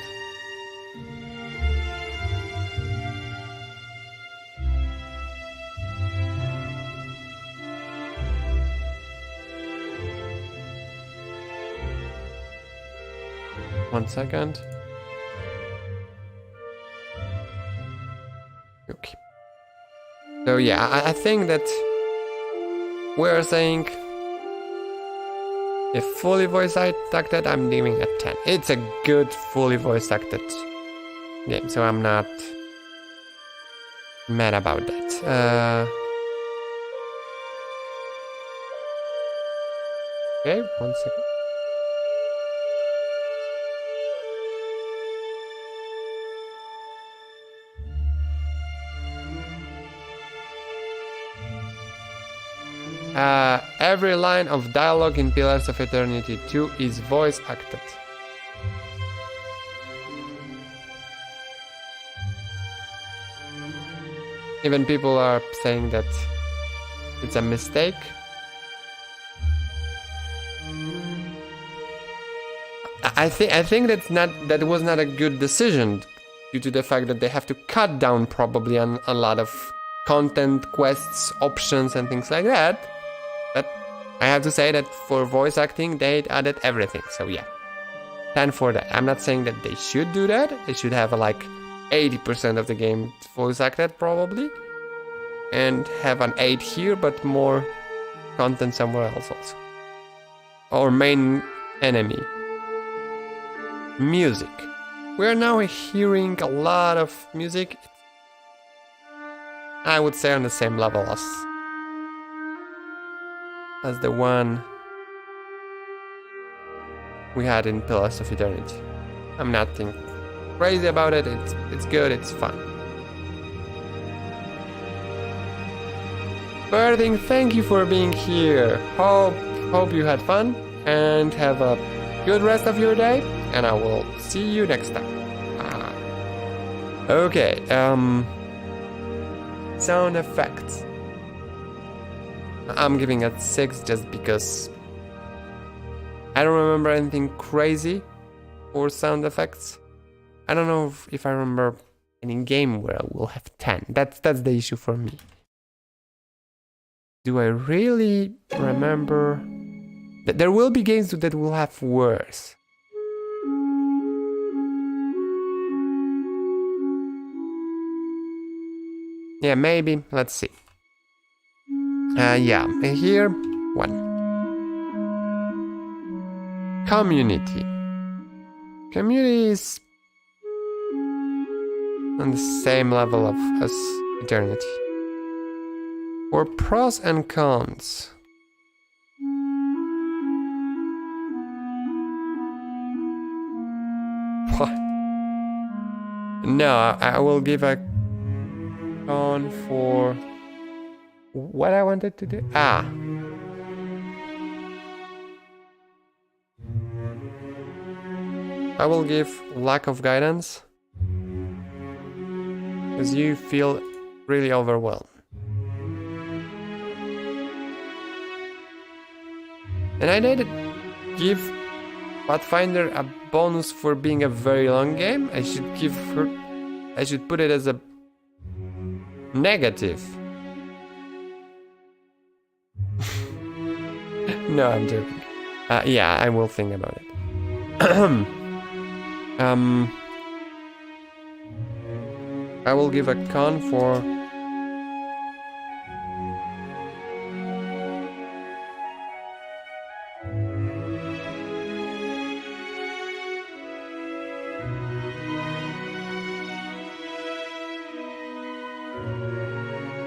One second. Okay. So yeah, I think that we're saying if fully voice acted, I'm giving a 10. It's a good fully voice acted game, so I'm not mad about that. Okay, 1 second. Every line of dialogue in Pillars of Eternity 2 is voice acted. Even people are saying that it's a mistake. I think that was not a good decision due to the fact that they have to cut down probably on a lot of content, quests, options, and things like that. But I have to say that for voice acting, they added everything. So yeah, 10 for that. I'm not saying that they should do that. They should have like 80% of the game voice acted probably, and have an 8 here, but more content somewhere else also. Our main enemy. Music. We're now hearing a lot of music. I would say on the same level as the one we had in Pillars of Eternity. I'm nothing crazy about it. It's good. It's fun. Birding, thank you for being here. Hope you had fun and have a good rest of your day. And I will see you next time. Okay. Sound effects. I'm giving it 6 just because I don't remember anything crazy for sound effects. I don't know if I remember any game where I will have 10. That's the issue for me. Do I really remember? There will be games that will have worse. Yeah, maybe. Let's see. Yeah, here, 1. Community. Community is on the same level as Eternity. For pros and cons. What? No, I will give a con for what I wanted to do. I will give lack of guidance because you feel really overwhelmed. And I did give Pathfinder a bonus for being a very long game. I should put it as a negative. No, I'm joking. Yeah, I will think about it. I will give a con for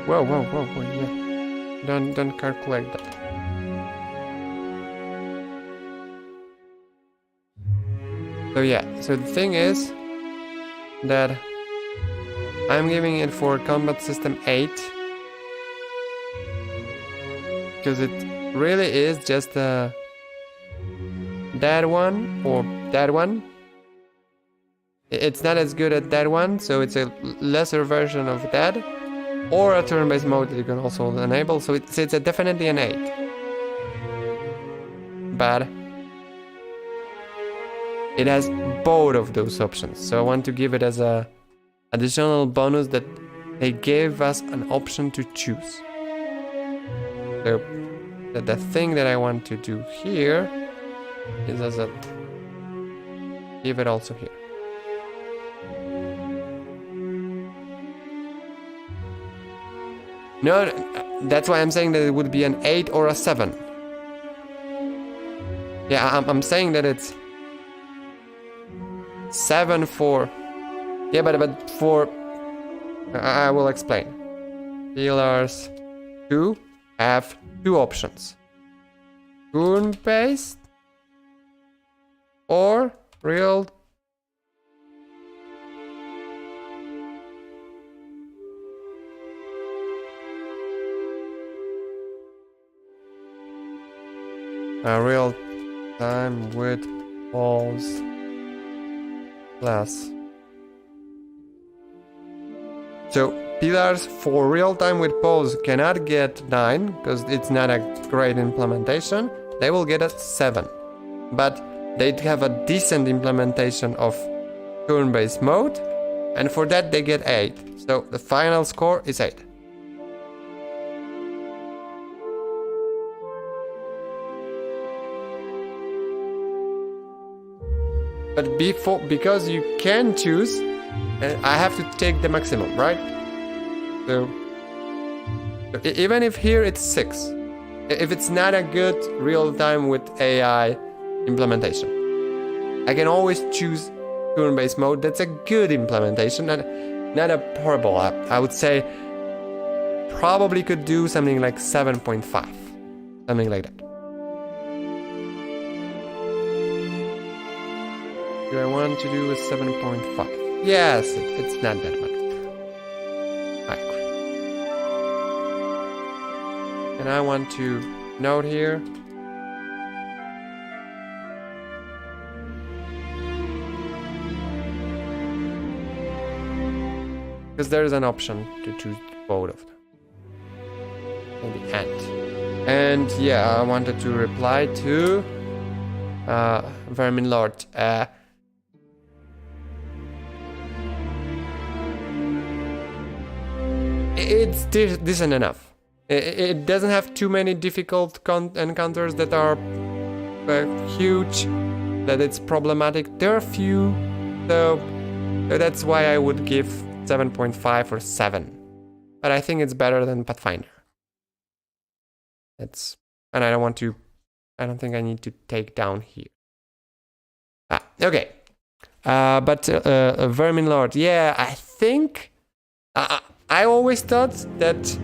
Whoa, yeah. Don't calculate that. So yeah, so the thing is that I'm giving it for combat system 8 because it really is just that one or that one. It's not as good at that one, so it's a lesser version of that. Or a turn-based mode that you can also enable, so it's definitely an 8. But it has both of those options, so I want to give it as a additional bonus that they gave us an option to choose. So the thing that I want to do here is as a give it also here. No, that's why I'm saying that it would be an 8 or a 7. Yeah, I'm saying that it's 7 for... Yeah, but for... I will explain. Pillars 2 have 2 options. Turn-based or real... Real time with pause class. So pillars for real time with pause cannot get 9 because it's not a great implementation. They will get a 7, but they have a decent implementation of turn-based mode, and for that they get 8. So the final score is 8. But because you can choose, I have to take the maximum, right? So even if here it's 6, if it's not a good real-time with AI implementation, I can always choose turn-based mode. That's a good implementation and not a horrible app. I would say probably could do something like 7.5, something like that. Do I want to do a 7.5? Yes, it's not that much. Right. And I want to note here. Because there is an option to choose both of them. In the end. And yeah, I wanted to reply to Vermin Lord. It's decent enough. It doesn't have too many difficult encounters that are huge, that it's problematic. There are a few, so that's why I would give 7.5 or 7. But I think it's better than Pathfinder. And I don't think I need to take down here. Okay. But Vermin Lord, yeah, I think... I always thought that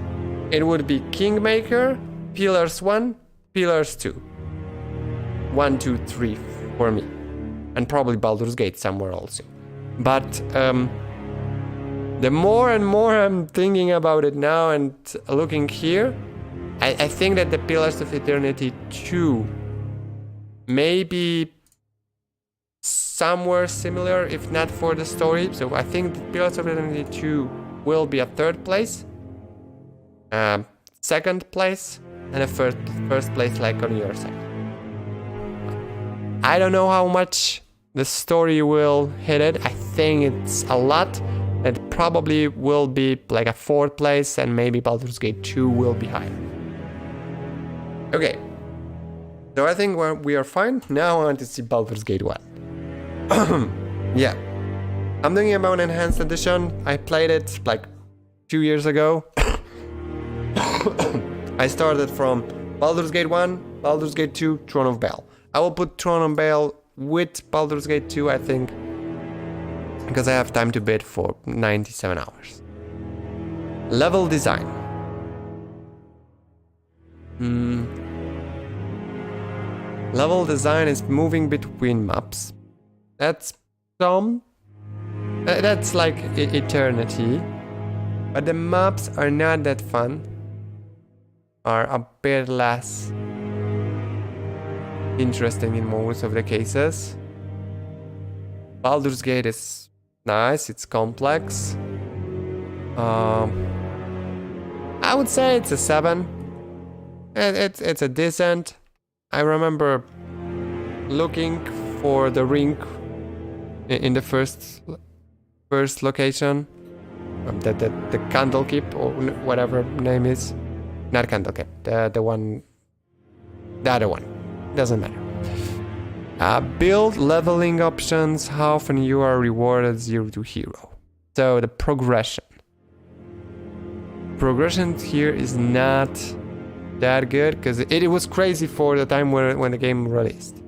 it would be Kingmaker, Pillars 1, Pillars 2. 1, 2, 3 for me. And probably Baldur's Gate somewhere also. But the more and more I'm thinking about it now and looking here, I think that the Pillars of Eternity 2 may be somewhere similar, if not for the story. So I think the Pillars of Eternity 2 will be a 3rd place, 2nd place, and a first place like on your side. I don't know how much the story will hit it. I think it's a lot. It probably will be like a 4th place, and maybe Baldur's Gate 2 will be higher. Okay, so I think we are fine. Now I want to see Baldur's Gate 1. Yeah. I'm thinking about an enhanced edition. I played it like 2 years ago. I started from Baldur's Gate 1, Baldur's Gate 2, Throne of Bel. I will put Throne of Bel with Baldur's Gate 2, I think, because I have time to bid for 97 hours. Level design. Level design is moving between maps. That's like eternity, but the maps are not that fun, are a bit less interesting in most of the cases. Baldur's Gate is nice, it's complex. I would say it's a 7. It's a decent. I remember looking for the ring in the first location, the Candlekeep or whatever name is, not Candlekeep, the other one, doesn't matter. Build leveling options, how often you are rewarded 0 to hero. So the progression here is not that good because it was crazy for the time when the game released.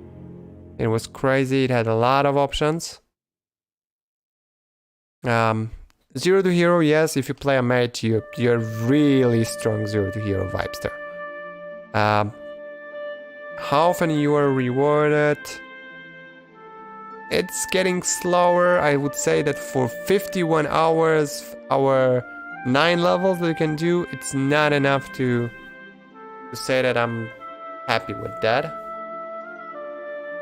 It was crazy. It had a lot of options. 0 to hero, yes, if you play a mage, you're really strong 0 to hero vibes there. How often you are rewarded? It's getting slower. I would say that for 51 hours, our 9 levels that you can do, it's not enough to say that I'm happy with that.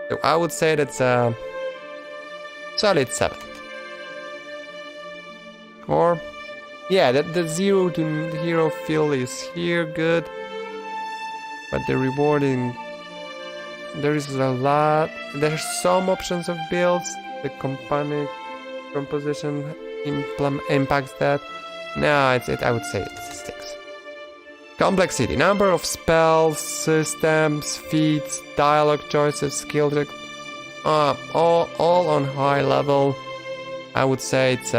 So I would say that's a solid 7. Or, yeah, the 0 to hero feel is here, good. But the rewarding, there is a lot. There's some options of builds. The composition impacts that. No, I would say it's 6. Complexity, number of spells, systems, feats, dialogue choices, skill check, all on high level. I would say it's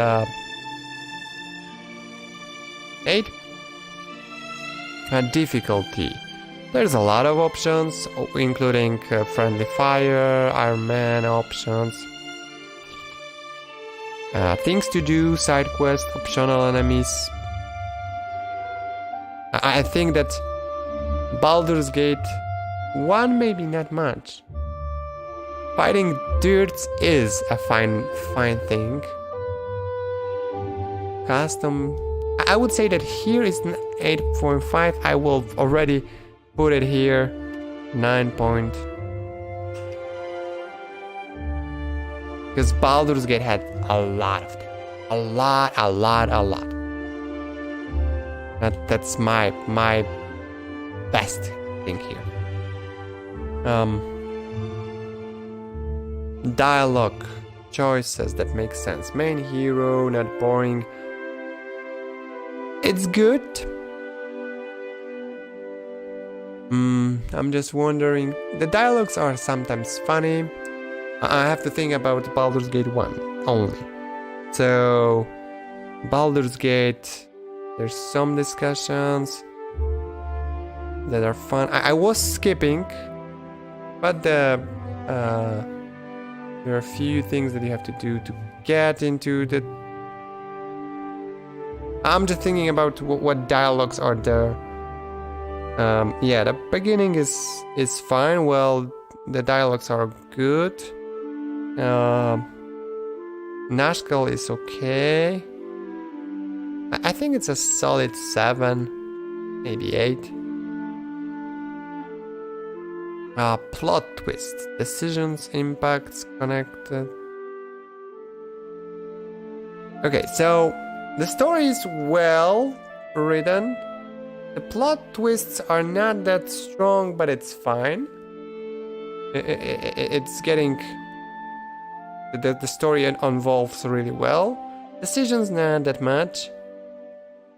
8. Difficulty. There's a lot of options, including friendly fire, Iron Man options, things to do, side quests, optional enemies. I think that Baldur's Gate 1 maybe not much. Fighting dirts is a fine thing. Custom. I would say that here is an 8.5. I will already put it here 9 point. Because Baldur's Gate had a lot of them. A lot. That's my best thing here. Dialogue choices that make sense. Main hero, not boring. It's good. I'm just wondering. The dialogues are sometimes funny. I have to think about Baldur's Gate 1 only. So, Baldur's Gate, there's some discussions that are fun. I was skipping, but there are a few things that you have to do to get into the... I'm just thinking about what dialogues are there. Yeah, the beginning is fine. Well, the dialogues are good. Nashkel is okay. I think it's a solid 7, maybe 8. Plot twists, decisions, impacts, connected. Okay, so the story is well written. The plot twists are not that strong, but it's fine. It's getting... The story unfolds really well. Decisions not that much.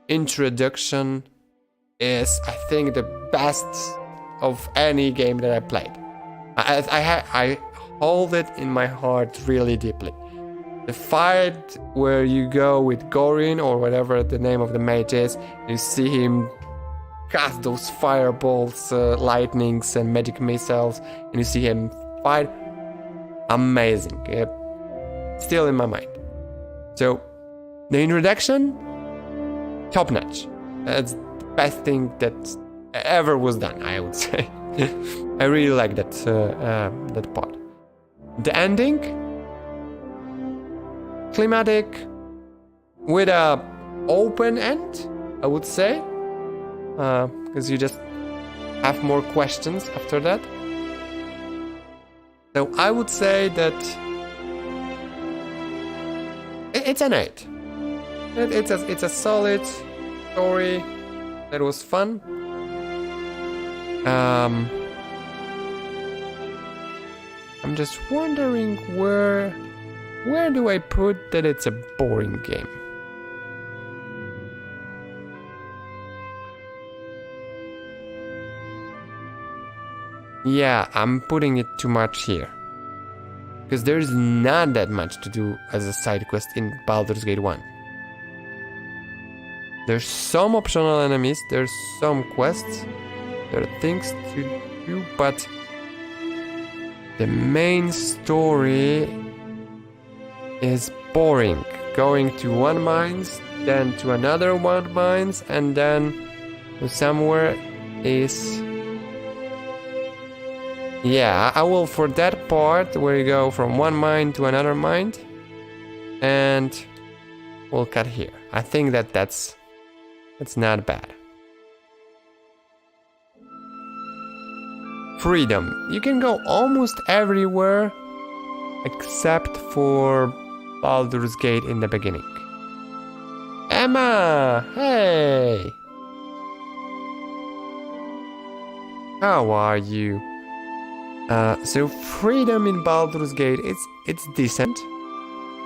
Introduction is, I think, the best of any game that I played. I hold it in my heart really deeply. The fight where you go with Gorin or whatever the name of the mage is, you see him cast those fireballs, lightnings and magic missiles, and you see him fight. Amazing. Still in my mind. So, the introduction, top notch. That's the best thing that ever was done, I would say. I really like that part. The ending, climatic, with a open end, I would say, because you just have more questions after that. So I would say that it's an 8. It's a solid story that was fun. I'm just wondering where do I put that it's a boring game? Yeah, I'm putting it too much here. Because there's not that much to do as a side quest in Baldur's Gate 1. There's some optional enemies, there's some quests, there are things to do, but the main story is boring. Going to one mines, then to another one mines, and then to somewhere is... Yeah, I will for that part where you go from one mine to another mine, and we'll cut here. I think that's not bad. freedom. You can go almost everywhere except for Baldur's Gate in the beginning. Emma! Hey! How are you? So freedom in Baldur's Gate, it's decent.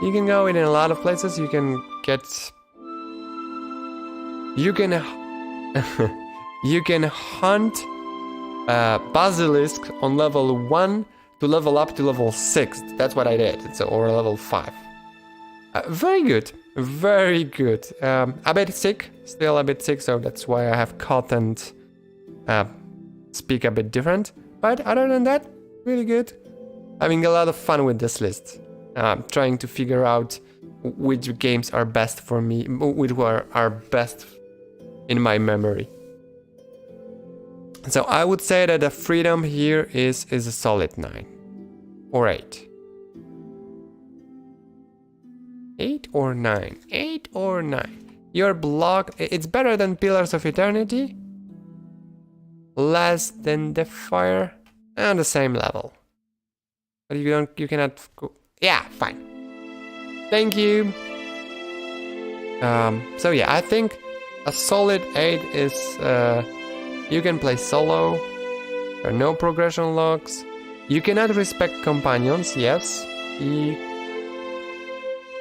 You can go in a lot of places. You can you can hunt basilisk on level 1 to level up to level 6. That's what I did. Or level 5. Very good. Very good. A bit sick. Still a bit sick, so that's why I have cut and speak a bit different. But other than that, really good. Having a lot of fun with this list. Trying to figure out which games are best for me, which are best in my memory. So I would say that the freedom here is a solid 9 or 8. 8 or 9? 8 or 9? Your block, it's better than Pillars of Eternity. Less than the fire, and the same level. But you cannot go. Yeah, fine. Thank you. So yeah, I think a solid 8 is you can play solo. There are no progression logs. You cannot respect companions. Yes.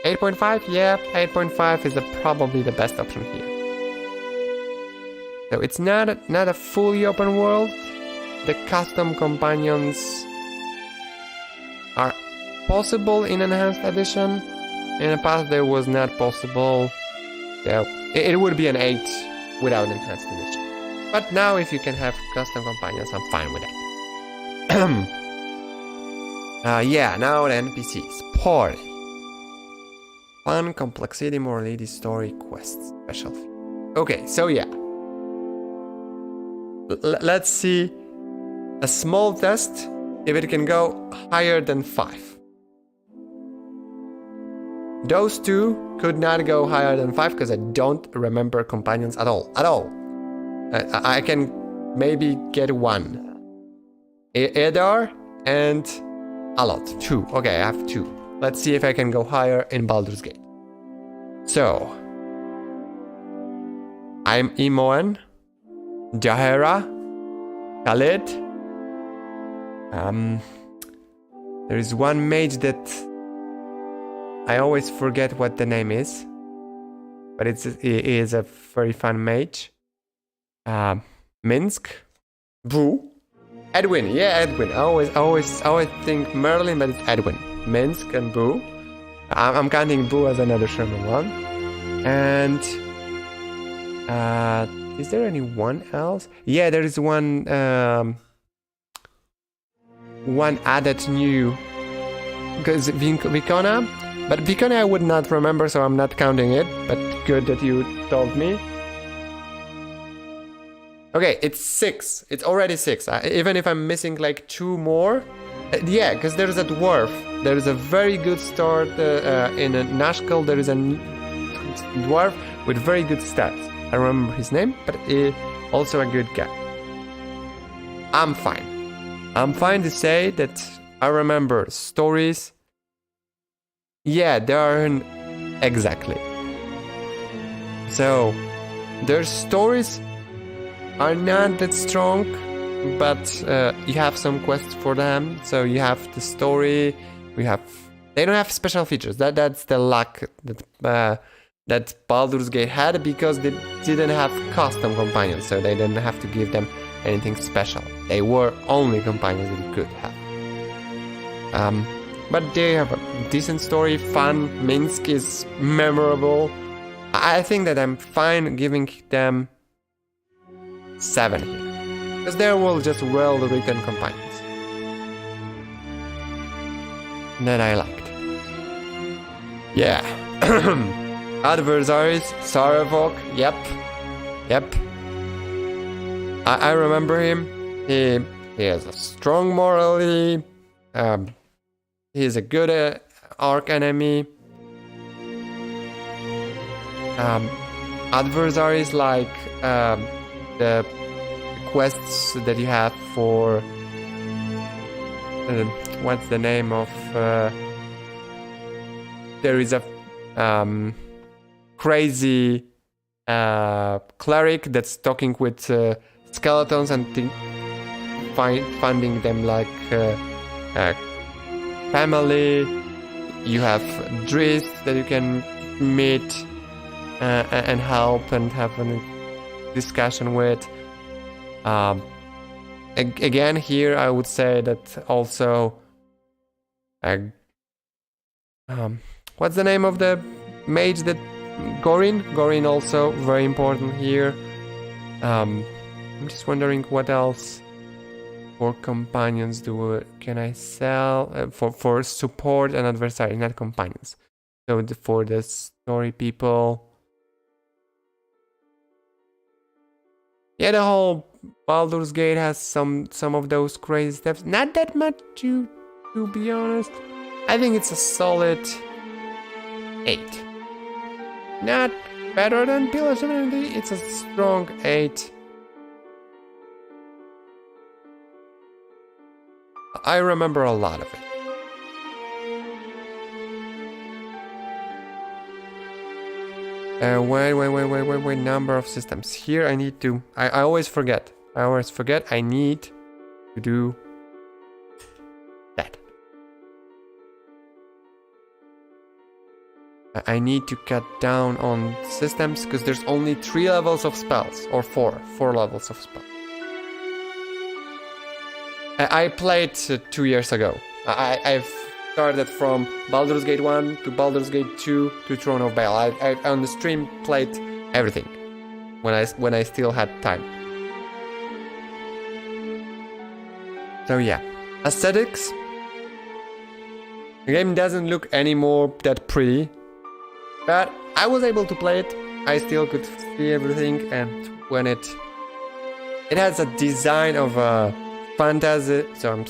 8.5. Yeah, 8.5 is probably the best option here. So it's not a fully open world. The custom companions are possible in Enhanced Edition. In the past, there was not possible. So it would be an 8 without Enhanced Edition. But now, if you can have custom companions, I'm fine with that. Yeah, now the NPCs. Party. Fun, complexity, morality, story, quests, special. Okay, so yeah. Let's see a small test if it can go higher than 5. Those two could not go higher than 5 because I don't remember companions at all. I can maybe get 1. Edar and Alot. 2. Okay, I have 2. Let's see if I can go higher in Baldur's Gate. So, I'm Imoen, Jahera, Khalid. There is one mage that I always forget what the name is, but it is a very fun mage. Minsk, Boo, Edwin. Yeah, Edwin. I always think Merlin, but it's Edwin. Minsk and Boo. I'm counting Boo as another Sherman one. And is there anyone else? Yeah, there is one added new, because Vicona, but Vicona I would not remember, so I'm not counting it, but good that you told me. Okay, it's 6. It's already 6. Even if I'm missing like 2 more. Yeah, because there's a dwarf. There is a very good start in a Nashkel. There is a dwarf with very good stats. I remember his name, but also a good guy. I'm fine. I'm fine to say that I remember stories. Yeah, they aren't exactly. So, their stories are not that strong, but you have some quests for them. So you have the story. They don't have special features. That's the luck that Baldur's Gate had, because they didn't have custom companions, so they didn't have to give them anything special. They were only companions that you could have. But they have a decent story, fun. Minsk is memorable. I think that I'm fine giving them 7 here, because they're all just well-written companions that I liked. Yeah. Adversaries, Sarevok. Yep. I remember him. He has a strong morality. He's a good arc enemy. Adversaries like the quests that you have for what's the name of there is a crazy cleric that's talking with skeletons and finding them like family. You have Driss that you can meet and help and have a discussion with. Again, here I would say that also what's the name of the mage that Gorin also very important here. I'm just wondering what else for companions can I sell for support and adversary, not companions. So for the story people, yeah, the whole Baldur's Gate has some of those crazy steps. Not that much to be honest. I think it's a solid 8. Not better than Pillars of Eternity. It's a strong 8. I remember a lot of it. Wait, number of systems. Here I need to... I always forget. I need to do that. I need to cut down on systems because there's only 3 levels of spells. Or 4 levels of spells. I played 2 years ago. I've started from Baldur's Gate 1 to Baldur's Gate 2 to Throne of Baal. I on the stream played everything when I still had time. So yeah, aesthetics. The game doesn't look anymore that pretty, but I was able to play it. I still could see everything, and when it has a design of a fantasy, so I'm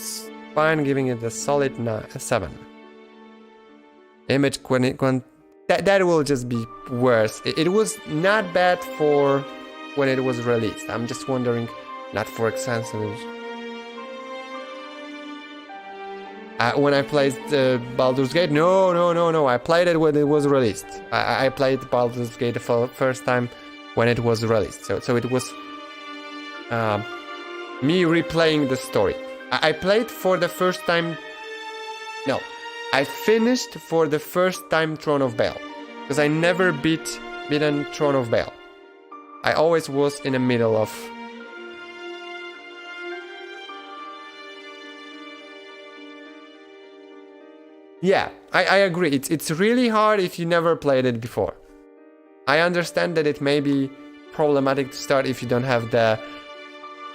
fine giving it a solid 7. Image that will just be worse. It was not bad for when it was released. I'm just wondering, not for extensions. When I played Baldur's Gate, no. I played it when it was released. I played Baldur's Gate for the first time when it was released. So it was me replaying the story. I played for the first time... No. I finished for the first time Throne of Baal. Because I never beaten Throne of Baal. I always was in the middle of... Yeah, I agree. It's really hard if you never played it before. I understand that it may be problematic to start if you don't have the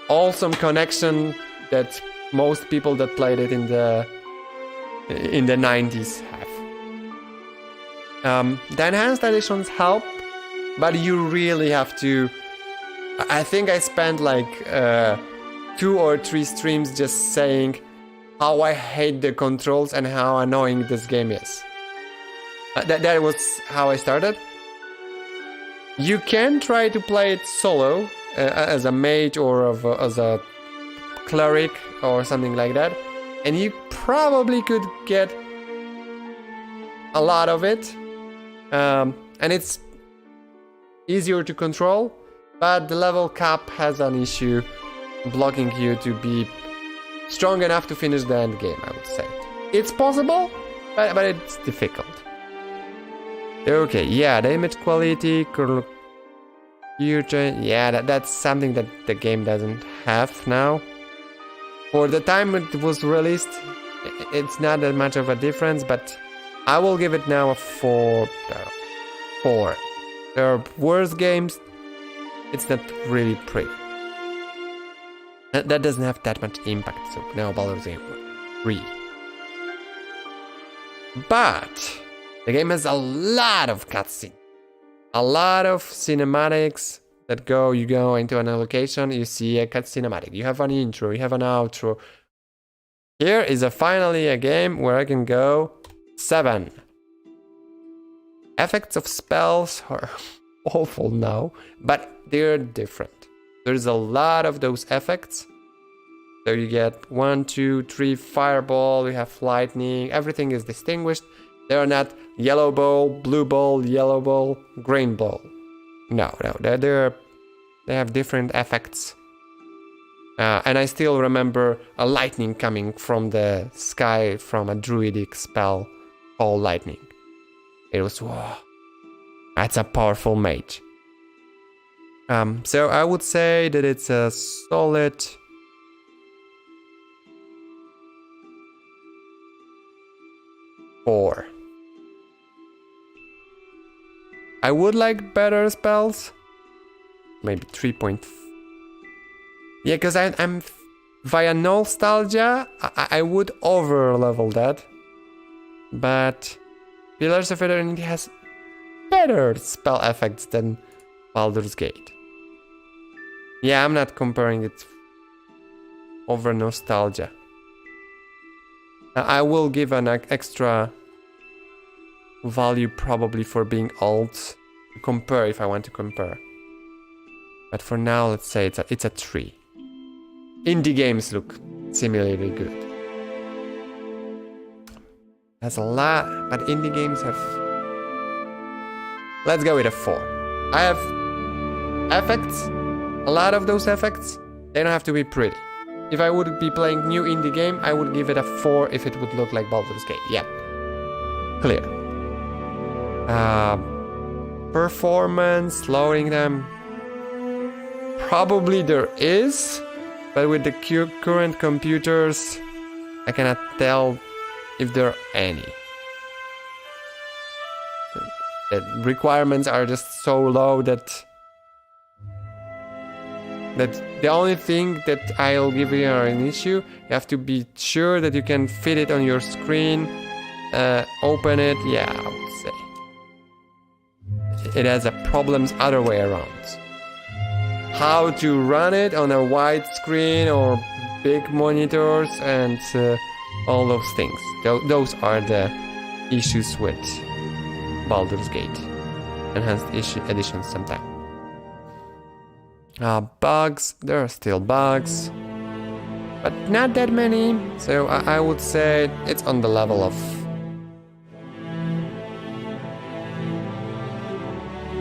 awesome connection that most people that played it in the 90s have. The enhanced editions help, but you really have to... I think I spent like 2 or 3 streams just saying how I hate the controls and how annoying this game is. That was how I started. You can try to play it solo as a mage or as a cleric or something like that, and you probably could get a lot of it, and it's easier to control, but the level cap has an issue blocking you to be strong enough to finish the end game, I would say. It's possible, but it's difficult. Okay, yeah, the image quality, yeah, that's something that the game doesn't have now. For the time it was released, it's not that much of a difference, but I will give it now a 4. 4. There are worse games, it's not really pretty. That doesn't have that much impact, so now Baldur's Gate 3. But the game has a lot of cutscenes. A lot of cinematics that you go into an location, you see a cut cinematic. You have an intro, you have an outro. Here is finally a game where I can go 7. Effects of spells are awful now, but they're different. There's a lot of those effects So you get 1, 2, 3 fireball, you have lightning, everything is distinguished. They are not yellow ball, blue ball, yellow ball, green ball. No, they have different effects. And I still remember a lightning coming from the sky from a druidic spell called lightning. It was, whoa, that's a powerful mage. So I would say that it's a solid 4. I would like better spells. Maybe 3. Yeah, because I'm via nostalgia, I would over level that. But Pillars of Eternity has better spell effects than Baldur's Gate. Yeah, I'm not comparing it over nostalgia. I will give an extra value probably for being old to compare if I want to compare. But for now, let's say it's a 3. Indie games look similarly good. That's a lot, but indie games have... Let's go with a 4. I have effects. A lot of those effects, they don't have to be pretty. If I would be playing new indie game, I would give it a 4 if it would look like Baldur's Gate. Yeah. Clear. Performance, loading them. Probably there is, but with the current computers, I cannot tell if there are any. The requirements are just so low that the only thing that I'll give you an issue, you have to be sure that you can fit it on your screen, open it, yeah, I would say. It has a problems other way around. How to run it on a wide screen or big monitors and all those things. Those are the issues with Baldur's Gate. Enhanced editions sometimes. Bugs, there are still bugs, but not that many, so I would say it's on the level of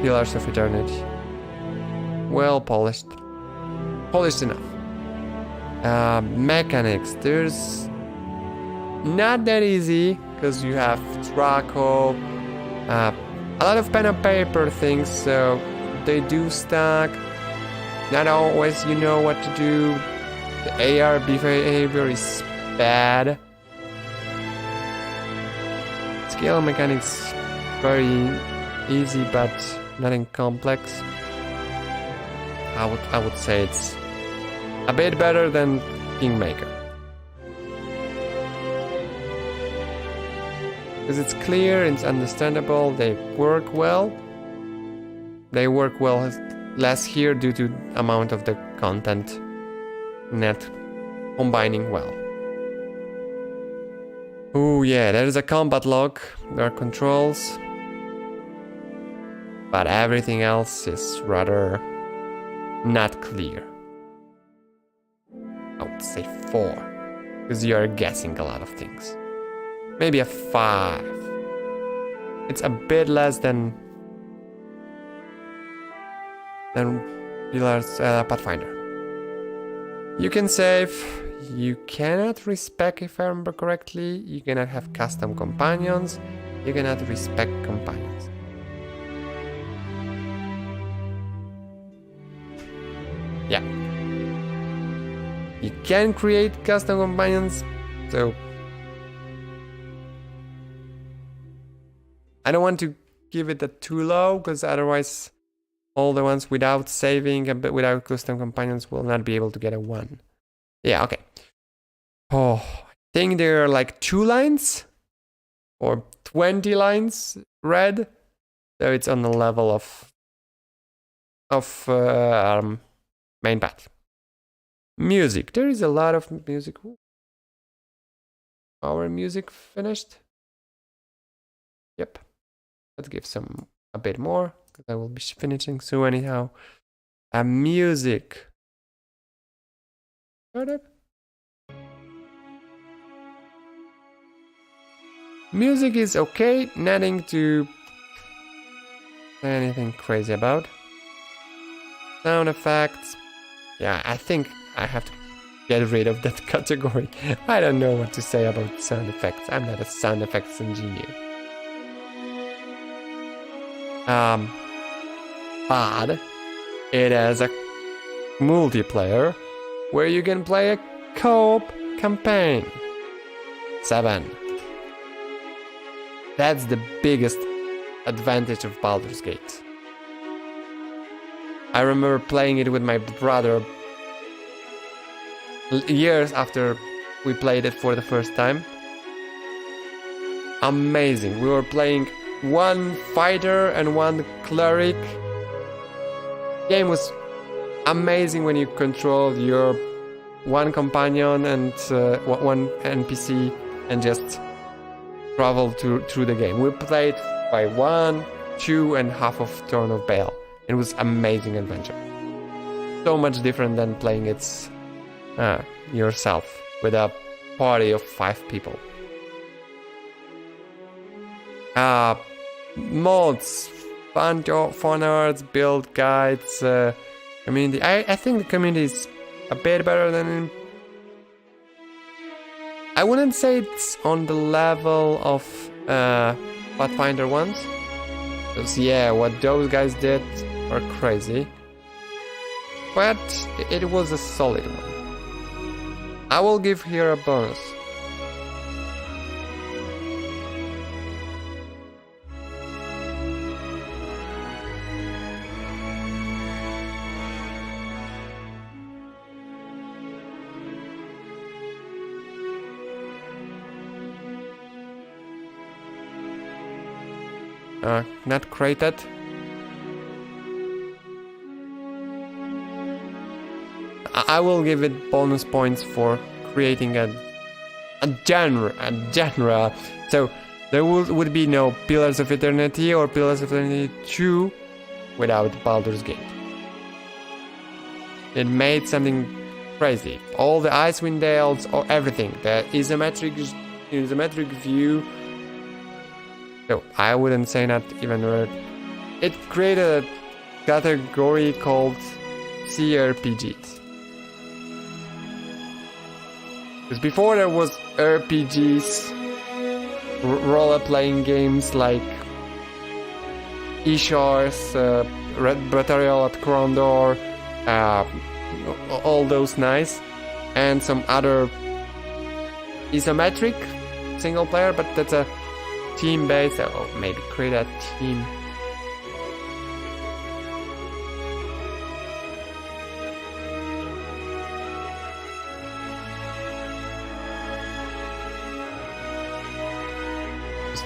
Pillars of Eternity. Well polished. Polished enough. Mechanics, there's not that easy, because you have Draco, a lot of pen and paper things, so they do stack. Not always you know what to do. The AR behavior is bad. Skill mechanics very easy but nothing complex. I would say it's a bit better than Kingmaker. Because it's clear, it's understandable, they work well. They work well less here due to amount of the content not combining well. Oh yeah, there is a combat log, there are controls, but everything else is rather not clear. I would say 4, because you are guessing a lot of things. Maybe a 5. It's a bit less than Pillars Pathfinder. You can save. You cannot respec, if I remember correctly. You cannot have custom companions. You cannot respec companions. Yeah. You can create custom companions, so I don't want to give it a too low, because otherwise all the ones without saving and without custom companions will not be able to get a 1. Yeah, okay. Oh, I think there are like 2 lines or 20 lines read, so it's on the level of main path. Music. There is a lot of music. Our music finished. Yep. Let's give a bit more, because I will be finishing soon anyhow. Music. Shut up. Music is okay, nothing to say anything crazy about. Sound effects, yeah, I think I have to get rid of that category. I don't know what to say about sound effects. I'm not a sound effects engineer. But it has a multiplayer where you can play a co-op campaign. 7. That's the biggest advantage of Baldur's Gate. I remember playing it with my brother years after we played it for the first time. Amazing. We were playing one fighter and one cleric. Game was amazing when you controlled your one companion and one NPC and just travel through the game. We played by 1, 2 and half of Turn of Bale. It was amazing adventure. So much different than playing it yourself with a party of 5 people. Mods, fun arts, build guides, community. I think the community is a bit better than I wouldn't say it's on the level of Pathfinder ones. Because yeah, what those guys did are crazy. But it was a solid one. I will give here a bonus. Not created. I will give it bonus points for creating a genre. So there would be no Pillars of Eternity or Pillars of Eternity 2 without Baldur's Gate. It made something crazy. All the Icewind Dales, or everything. The isometric view. No, I wouldn't say not even word. It created a category called cRPGs. Because before there was RPGs, role-playing games like Ishar's, Red Bretarial at Krondor, all those nice, and some other isometric single player, but that's a team-based, or maybe create a team.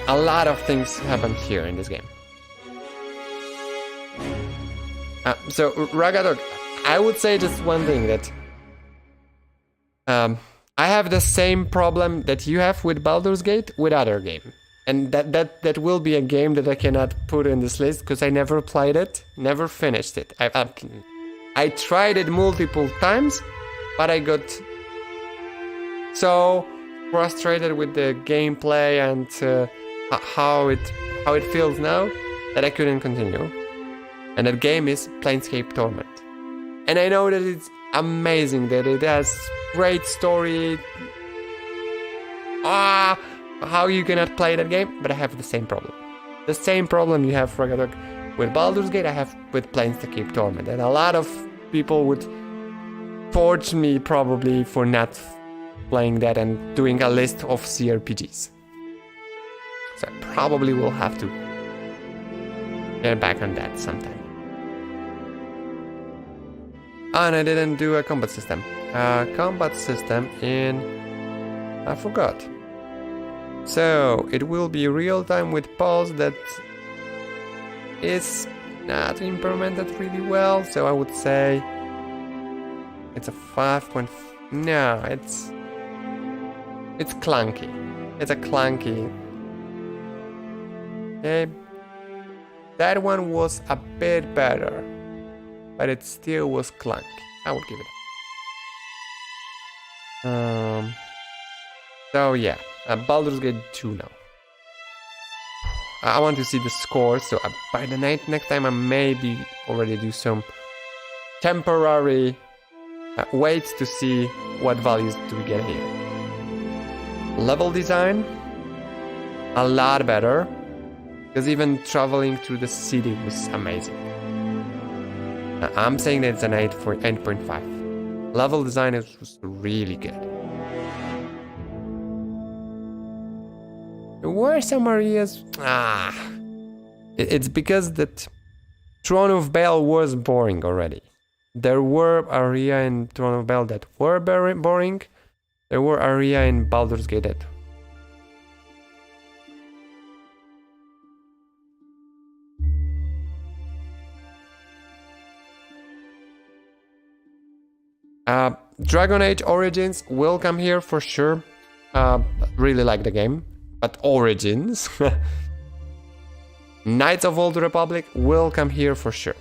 A lot of things happen here in this game. So Ragadog, I would say just one thing, that I have the same problem that you have with Baldur's Gate with other game. And that will be a game that I cannot put in this list because I never played it, never finished it. I tried it multiple times, but I got so frustrated with the gameplay and how it feels now that I couldn't continue. And that game is Planescape Torment. And I know that it's amazing, that it has great story. How you cannot play that game, but I have the same problem. The same problem you have, Ragnarok, with Baldur's Gate, I have with Planescape Torment. And a lot of people would torch me probably for not playing that and doing a list of cRPGs. So I probably will have to get back on that sometime. And I didn't do a combat system. Combat system in... I forgot. So it will be real time with pulse that is not implemented really well. So I would say it's a 5. No, it's clunky. It's a clunky. Okay. That one was a bit better, but it still was clunky. I would give it up. So yeah, Baldur's Gate 2 now. I want to see the score. So by the next time, I maybe already do some temporary wait to see what values do we get here. Level design, a lot better, because even traveling through the city was amazing. I'm saying that it's an 8.5. Level design was really good. There were some areas... It's because that Throne of Bale was boring already. There were areas in Throne of Bale that were very boring. There were areas in Baldur's Gate that... Dragon Age Origins will come here for sure. Really like the game. But Origins... Knights of Old Republic will come here for sure.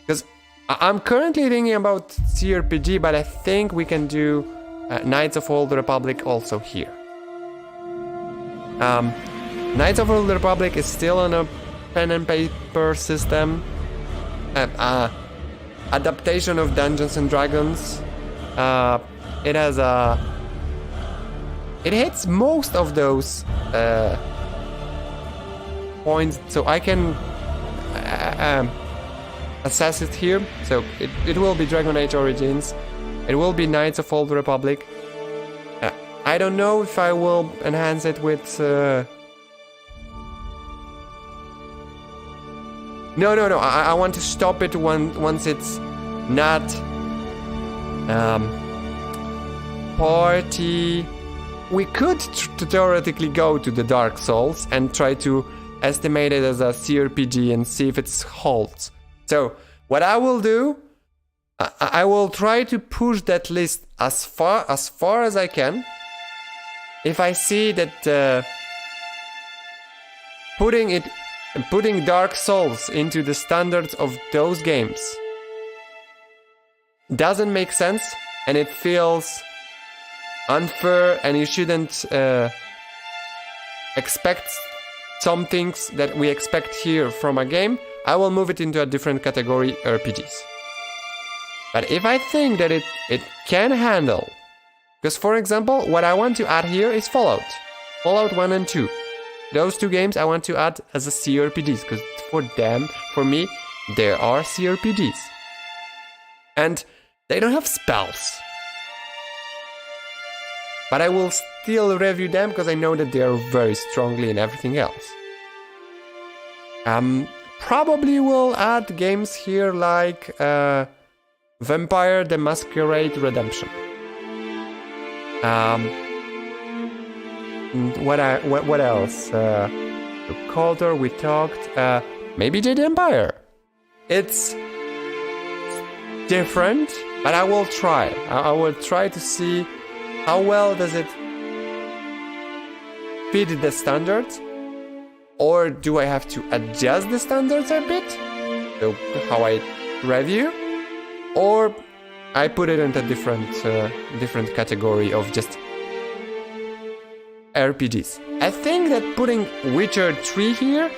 Because I'm currently thinking about cRPG, but I think we can do Knights of Old Republic also here. Knights of Old Republic is still on a pen and paper system. Adaptation of Dungeons and Dragons. It has a... It hits most of those points, so I can assess it here. So it will be Dragon Age Origins. It will be Knights of Old Republic. I don't know if I will enhance it with... No. I want to stop it once it's not party. We could theoretically go to the Dark Souls and try to estimate it as a cRPG and see if it holds. So what I will do, I will try to push that list as far as I can. If I see that putting Dark Souls into the standards of those games doesn't make sense and it feels unfair, and you shouldn't expect some things that we expect here from a game, I will move it into a different category, RPGs. But if I think that it can handle, because for example, what I want to add here is Fallout 1 and 2. Those two games I want to add as a cRPGs, because for me, they are cRPGs. And they don't have spells. But I will still review them because I know that they are very strongly in everything else. Probably will add games here like Vampire the Masquerade Redemption. What else? Calder, we talked. Maybe Jade Empire. It's different, but I will try. I will try to see how well does it fit the standards, or do I have to adjust the standards a bit? So how I review, or I put it into a different category of just RPGs. I think that putting Witcher 3 here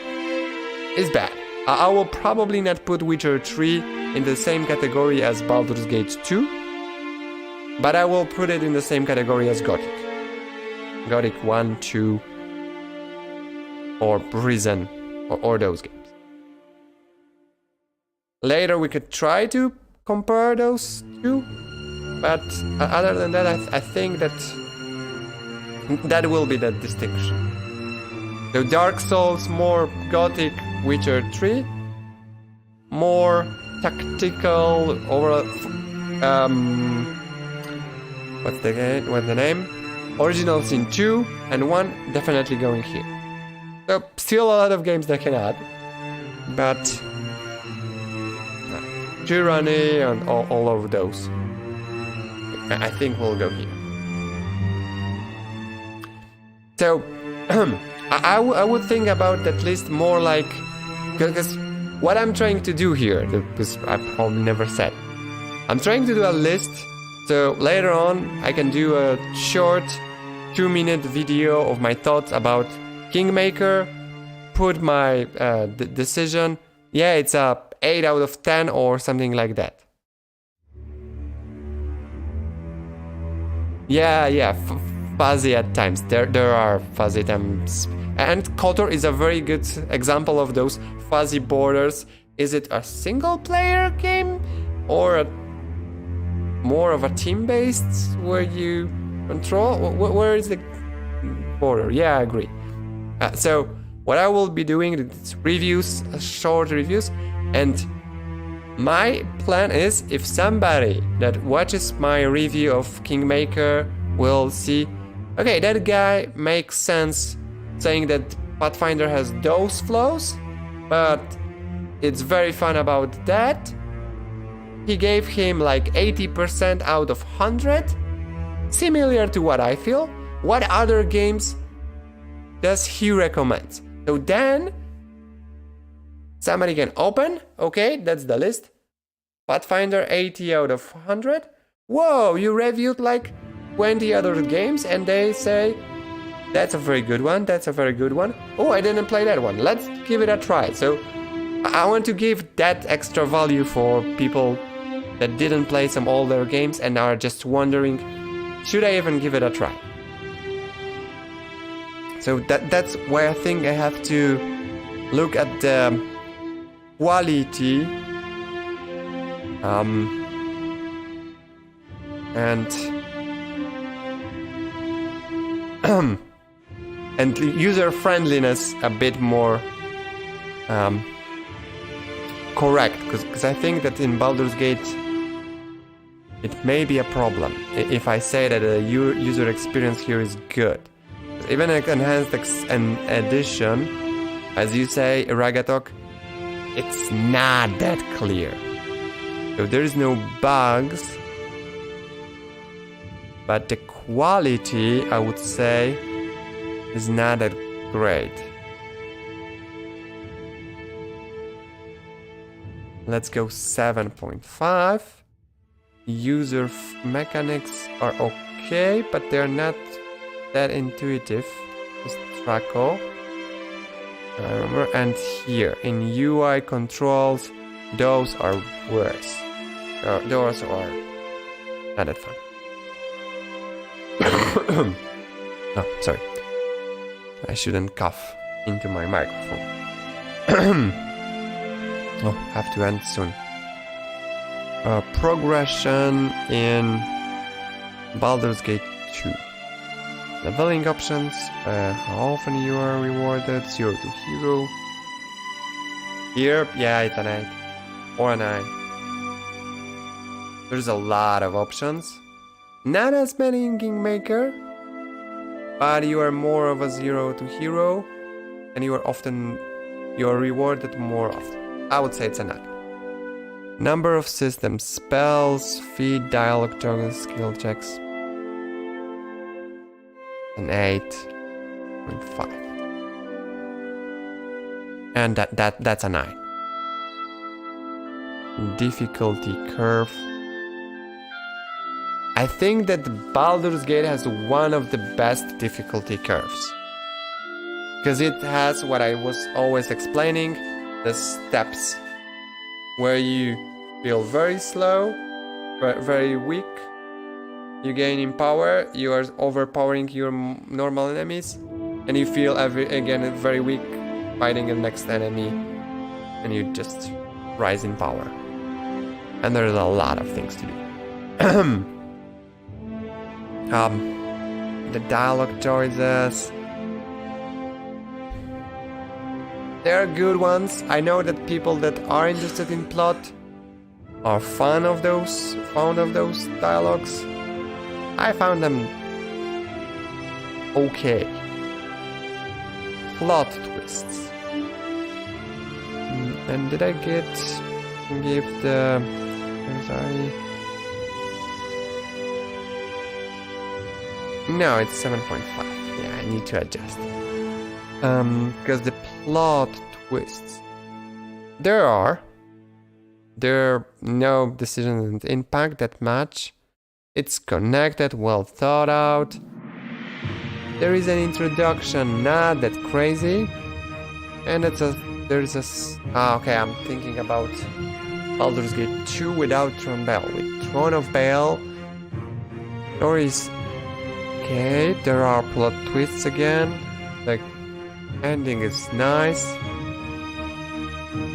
is bad. I will probably not put Witcher 3 in the same category as Baldur's Gate 2, but I will put it in the same category as Gothic. Gothic 1, 2, or Prison, or those games. Later we could try to compare those two, but other than that, I think that will be the distinction. So Dark Souls, more Gothic. Witcher 3, more tactical, overall. What's the name? Original Sin 2 and 1 definitely going here. So still a lot of games that can add, but Tyranny and all of those, I think we'll go here. So I would think about at least more like, because what I'm trying to do here, because I probably never said, I'm trying to do a list, so later on I can do a short 2-minute video of my thoughts about Kingmaker, put my decision. Yeah, it's a 8 out of 10 or something like that. Yeah, fuzzy at times. There are fuzzy times. And KOTOR is a very good example of those fuzzy borders. Is it a single player game or more of a team-based where you control? Where is the border? Yeah, I agree. So what I will be doing is reviews, short reviews, and my plan is if somebody that watches my review of Kingmaker will see, okay, that guy makes sense saying that Pathfinder has those flaws, but it's very fun about that. He gave him like 80% out of 100, similar to what I feel. What other games does he recommend? So then somebody can open, okay, that's the list. Pathfinder 80 out of 100. Whoa, you reviewed like 20 other games and they say, that's a very good one, that's a very good one. Oh, I didn't play that one, let's give it a try. So I want to give that extra value for people that didn't play some older games and are just wondering, should I even give it a try? So that's where I think I have to look at the quality and user friendliness a bit more correct, because I think that in Baldur's Gate it may be a problem if I say that the user experience here is good. Even an enhanced edition, as you say, Ragatok, it's not that clear. So there is no bugs, but the quality, I would say, is not that great. Let's go 7.5. User mechanics are okay, but they're not that intuitive. Just Traco. I remember. And here in UI controls, those are worse. Those are not that fun. Oh, sorry. I shouldn't cough into my microphone. Oh, have to end soon. Progression in Baldur's Gate 2. Leveling options, how often you are rewarded, 0 to hero. Here, yeah, it's an 8 or a 9. There's a lot of options. Not as many in Kingmaker, but you are more of a 0 to hero, and you are rewarded more often. I would say it's a 9. Number of systems, spells, feat, dialogue, toggles, skill checks. An 8.5. And that's a 9. Difficulty curve. I think that Baldur's Gate has one of the best difficulty curves. Because it has what I was always explaining, the steps. Where you feel very slow, very weak. You gain in power, you are overpowering your normal enemies, and you feel again very weak fighting the next enemy, and you just rise in power. And there's a lot of things to do. The dialogue choices, they are good ones. I know that people that are interested in plot are fond of those dialogues. I found them okay. Plot twists. And did I give the... I'm sorry. No, it's 7.5. Yeah, I need to adjust. Because the plot twists. There are no decisions and impact that match. It's connected, well thought out. There is an introduction, not that crazy. And okay, I'm thinking about Baldur's Gate 2 without Throne of Bale. With Throne of Bale, stories okay, there are plot twists again. The ending is nice.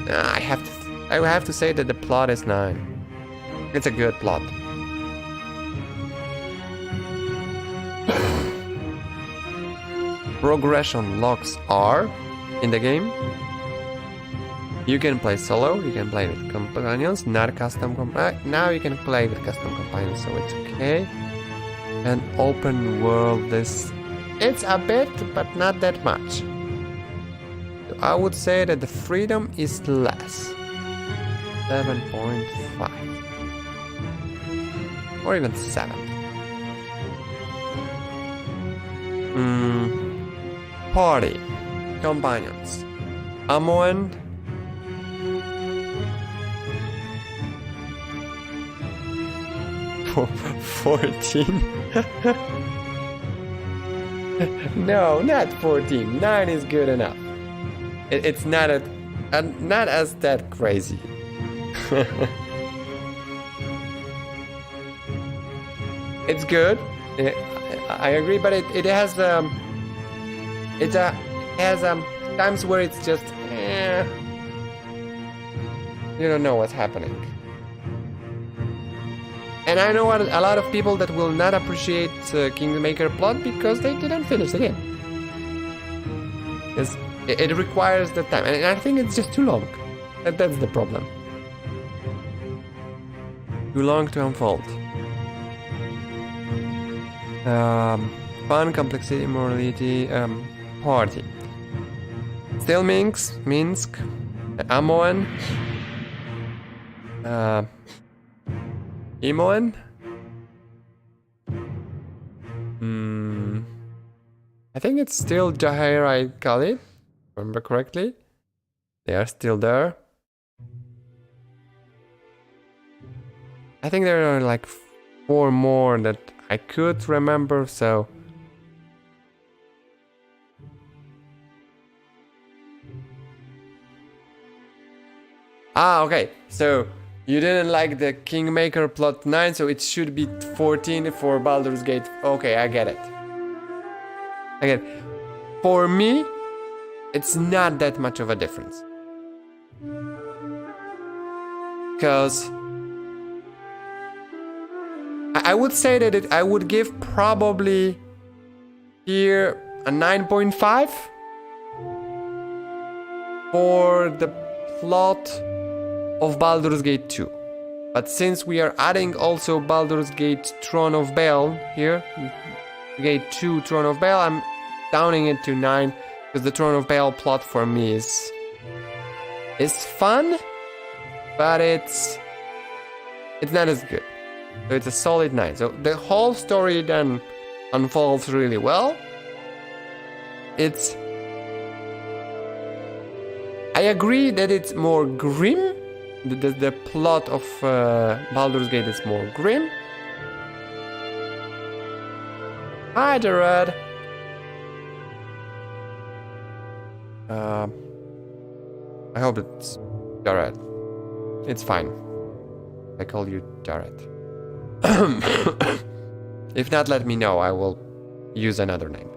I have to say that the plot is 9. It's a good plot. Progression locks are in the game. You can play solo, you can play with companions, not custom now you can play with custom companions, so it's okay. And open world it's a bit, but not that much. So I would say that the freedom is less. 7.5. Or even 7. Party. Companions. Amoen. For 14. No, not 14. 9 is good enough. It's not not as that crazy. It's good. I agree, but it has times where it's just you don't know what's happening. And I know a lot of people that will not appreciate Kingmaker plot because they didn't finish the game. It requires the time, and I think it's just too long. That's the problem. Too long to unfold. Fun, complexity, morality, party. Still Minsk, Amoen, Imoen. I think it's still Jaheira Kali, remember correctly. They are still there. I think there are like 4 more that I could remember, so okay. So you didn't like the Kingmaker plot 9, so it should be 14 for Baldur's Gate. Okay, I get it. For me, it's not that much of a difference. Because I would say that I would give probably here a 9.5 for the plot of Baldur's Gate 2. But since we are adding also Baldur's Gate Throne of Bale here, Gate 2 Throne of Bale, I'm downing it to 9 because the Throne of Bale plot for me is fun, but it's not as good. So it's a solid 9. So the whole story then unfolds really well. I agree that it's more grim. The plot of Baldur's Gate is more grim. Hi, Jared. I hope it's Jared. It's fine. I call you Jared. If not, let me know. I will use another name.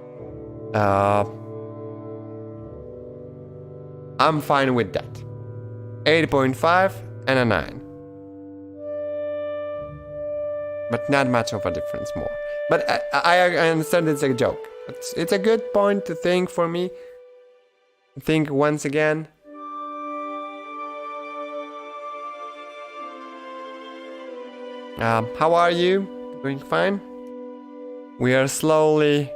I'm fine with that. 8.5 and a 9. But not much of a difference more. But I understand it's a joke. It's a good point to think for me. Think once again. How are you? Doing fine? We are slowly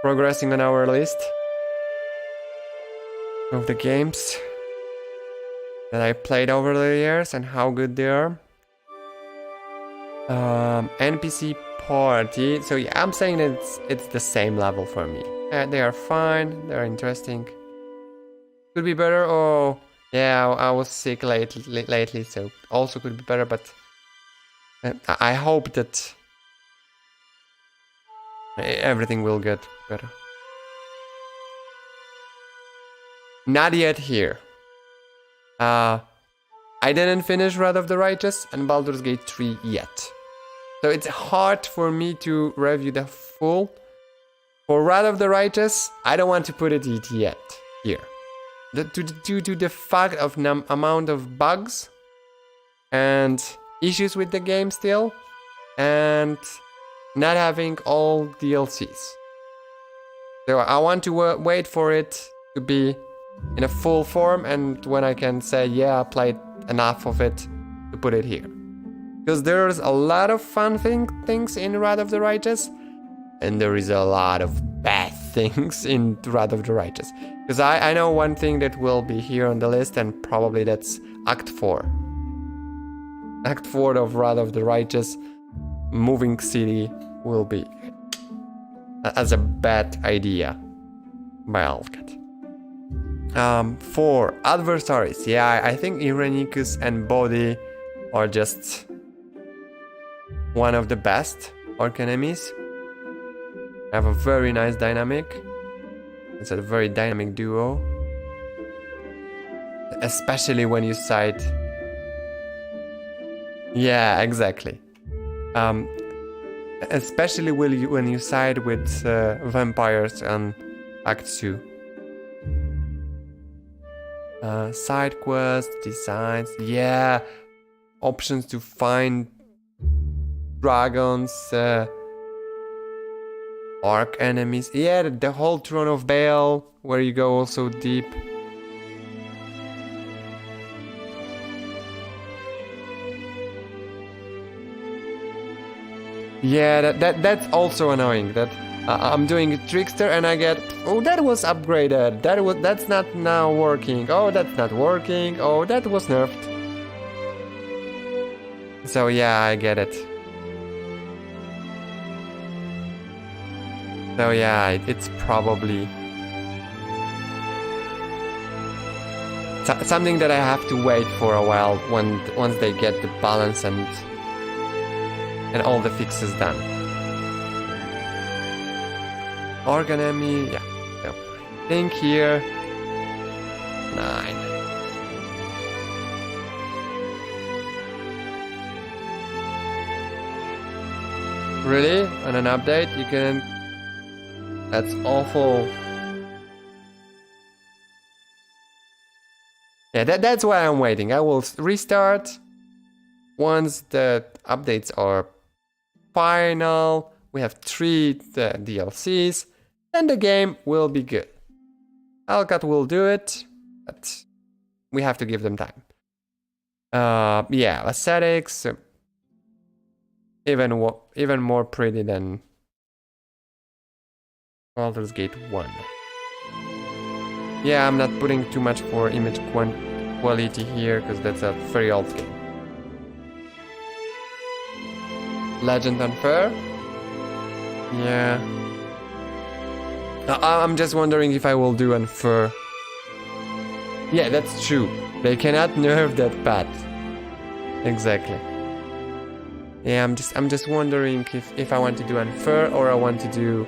progressing on our list of the games that I played over the years and how good they are. NPC party. So yeah, I'm saying that it's the same level for me. They are fine. They're interesting. Could be better. Oh, yeah. I was sick lately, so also could be better. But I hope that everything will get better. Not yet here. I didn't finish Wrath of the Righteous and Baldur's Gate 3 yet. So it's hard for me to review the full. For Wrath of the Righteous, I don't want to put it yet here. Due to the fact of amount of bugs and issues with the game still, and not having all DLCs. So I want to wait for it to be in a full form, and when I can say, yeah, I played enough of it to put it here. Because there's a lot of fun things in Wrath of the Righteous, and there is a lot of bad things in Wrath of the Righteous. Because I know one thing that will be here on the list, and probably that's Act 4. Act 4 of Wrath of the Righteous, moving city, will be as a bad idea by Alfcat. For adversaries, yeah, I think Irenicus and Bodhi are just one of the best orc enemies. Have a very nice dynamic. It's a very dynamic duo. Especially when you side. Yeah, exactly. Especially when you side with vampires on Act 2. Side quests, designs, yeah. Options to find dragons, orc enemies. Yeah, the whole Throne of Baal, where you go also deep. Yeah, that's also annoying. That I'm doing a trickster and I get, oh, that was upgraded. That's not now working. Oh, that's not working. Oh, that was nerfed. So yeah, I get it. So yeah, it's probably something that I have to wait for a while once they get the balance and all the fixes done. Orc enemy, yeah. So I think here 9. Really? On an update you can. That's awful. Yeah, that's why I'm waiting. I will restart once the updates are final. We have 3 DLCs, and the game will be good. Alcat will do it, but we have to give them time. Yeah, aesthetics, even more pretty than Baldur's Gate 1. Yeah, I'm not putting too much for image quality here, because that's a very old game. Legend Unfair? Yeah. I'm just wondering if I will do Unfair. Yeah, that's true. They cannot nerf that path. Exactly. Yeah, I'm just wondering if I want to do Unfair or I want to do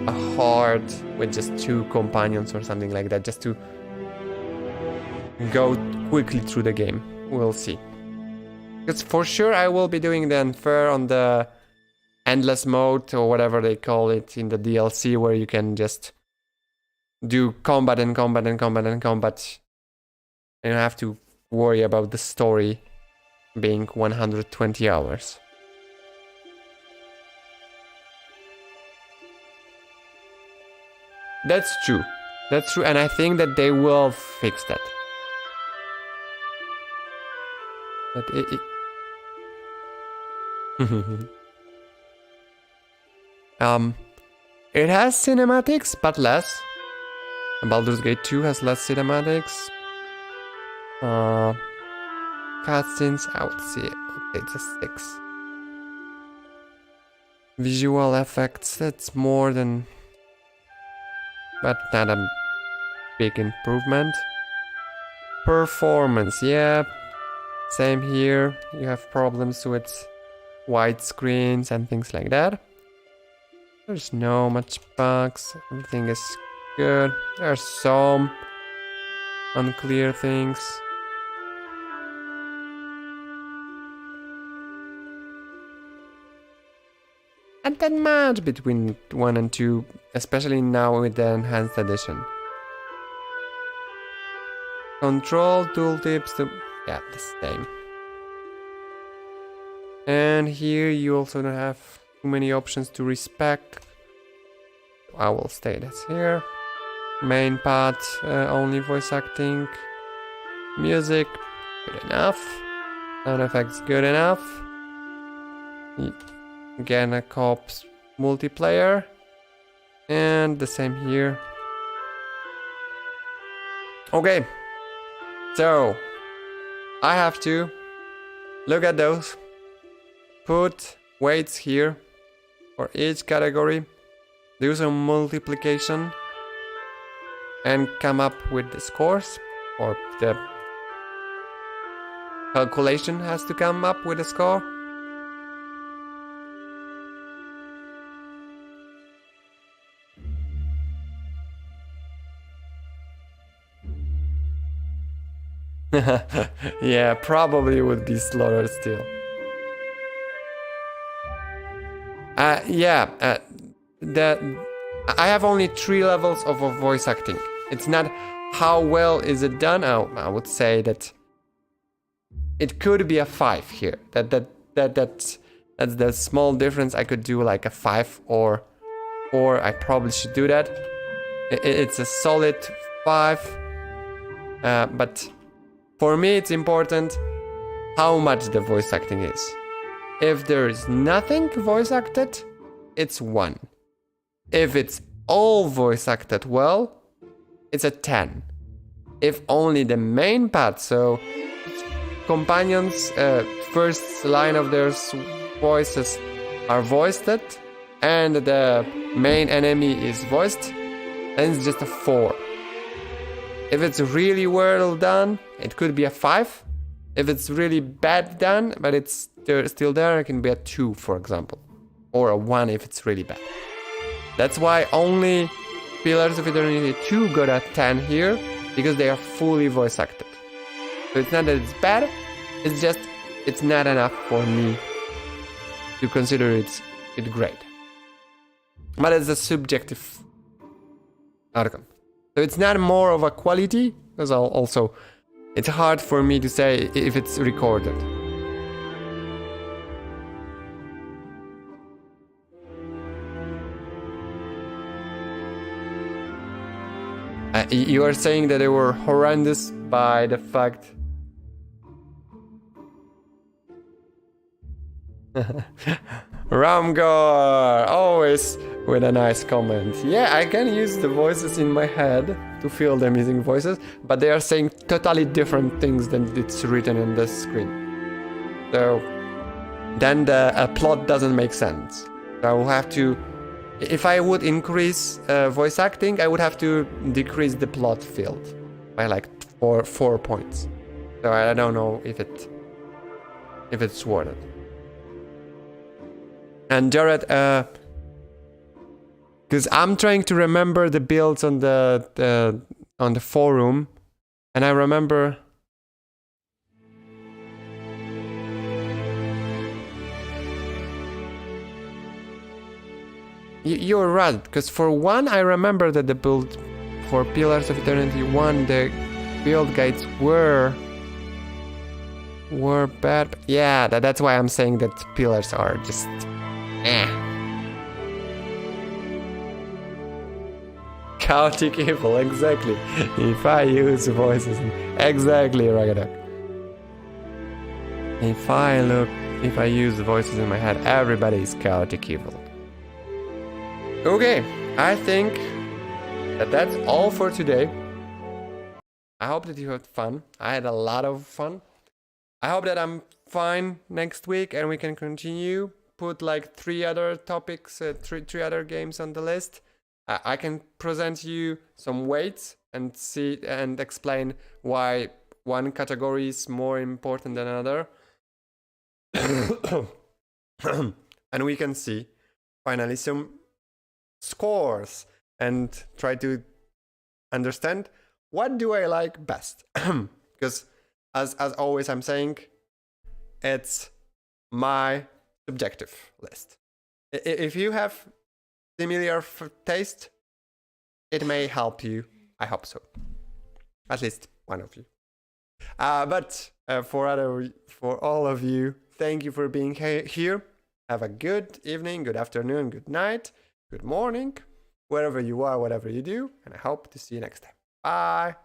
a hard with just 2 companions or something like that, just to go quickly through the game. We'll see. Because for sure I will be doing the Unfair on the endless mode or whatever they call it in the DLC, where you can just do combat and combat and combat and combat. And you have to worry about the story being 120 hours. That's true. That's true, and I think that they will fix that. But it has cinematics, but less. Baldur's Gate 2 has less cinematics. Cutscenes, I would say it's a 6. Visual effects, that's more than, but not a big improvement. Performance, yeah, same here. You have problems with widescreens and things like that. There's no much bugs. Everything is good. There's some unclear things. Not that much between 1 and 2, especially now with the enhanced edition. Control tooltips, yeah, the same. And here you also don't have too many options to respec. I will stay this here. Main part, only voice acting. Music, good enough. Sound effects, good enough. Again, a co-op multiplayer. And the same here. Okay. So, I have to look at those. Put weights here for each category. Do some multiplication. And come up with the scores. Or the calculation has to come up with a score. Yeah, probably would be slower still. I have only 3 levels of voice acting. It's not how well is it done. I would say that it could be a 5 here. That's the small difference. I could do like a 5 or 4. I probably should do that. It's a solid 5, but for me it's important how much the voice acting is. If there is nothing voice acted, it's 1. If it's all voice acted well, it's a 10. If only the main part, so companions, first line of their voices are voiced, and the main enemy is voiced, then it's just a 4. If it's really well done, it could be a 5. If it's really bad done, but it's still there, it can be a 2, for example. Or a 1 if it's really bad. That's why only Pillars of Eternity 2 got a 10 here, because they are fully voice acted. So it's not that it's bad, it's just, it's not enough for me to consider it great. But it's a subjective outcome. So it's not more of a quality, because also it's hard for me to say if it's recorded. You are saying that they were horrendous by the fact... Ramgor! Always with a nice comment. Yeah, I can use the voices in my head to feel them using voices, but they are saying totally different things than it's written on the screen. So then the plot doesn't make sense. So I will have to... If I would increase voice acting, I would have to decrease the plot field by like 4 points. So I don't know if it's worth it. And Jared, because I'm trying to remember the builds on the forum, and I remember. You're right, because for one, I remember that the build for Pillars of Eternity 1, the build guides were bad. Yeah, that's why I'm saying that pillars are just chaotic evil, exactly. If I use voices, exactly, Ragadak. If I use voices in my head, everybody is chaotic evil. Okay, I think that's all for today. I hope that you had fun. I had a lot of fun. I hope that I'm fine next week and we can continue. Put like 3 other topics, three other games on the list. I can present you some weights and see and explain why one category is more important than another. And we can see finally some scores and try to understand what do I like best? Because as always I'm saying, it's my subjective list. If you have similar taste, it may help you. I hope so. At least one of you. But for all of you, thank you for being here. Have a good evening, good afternoon, good night, good morning, wherever you are, whatever you do, and I hope to see you next time. Bye.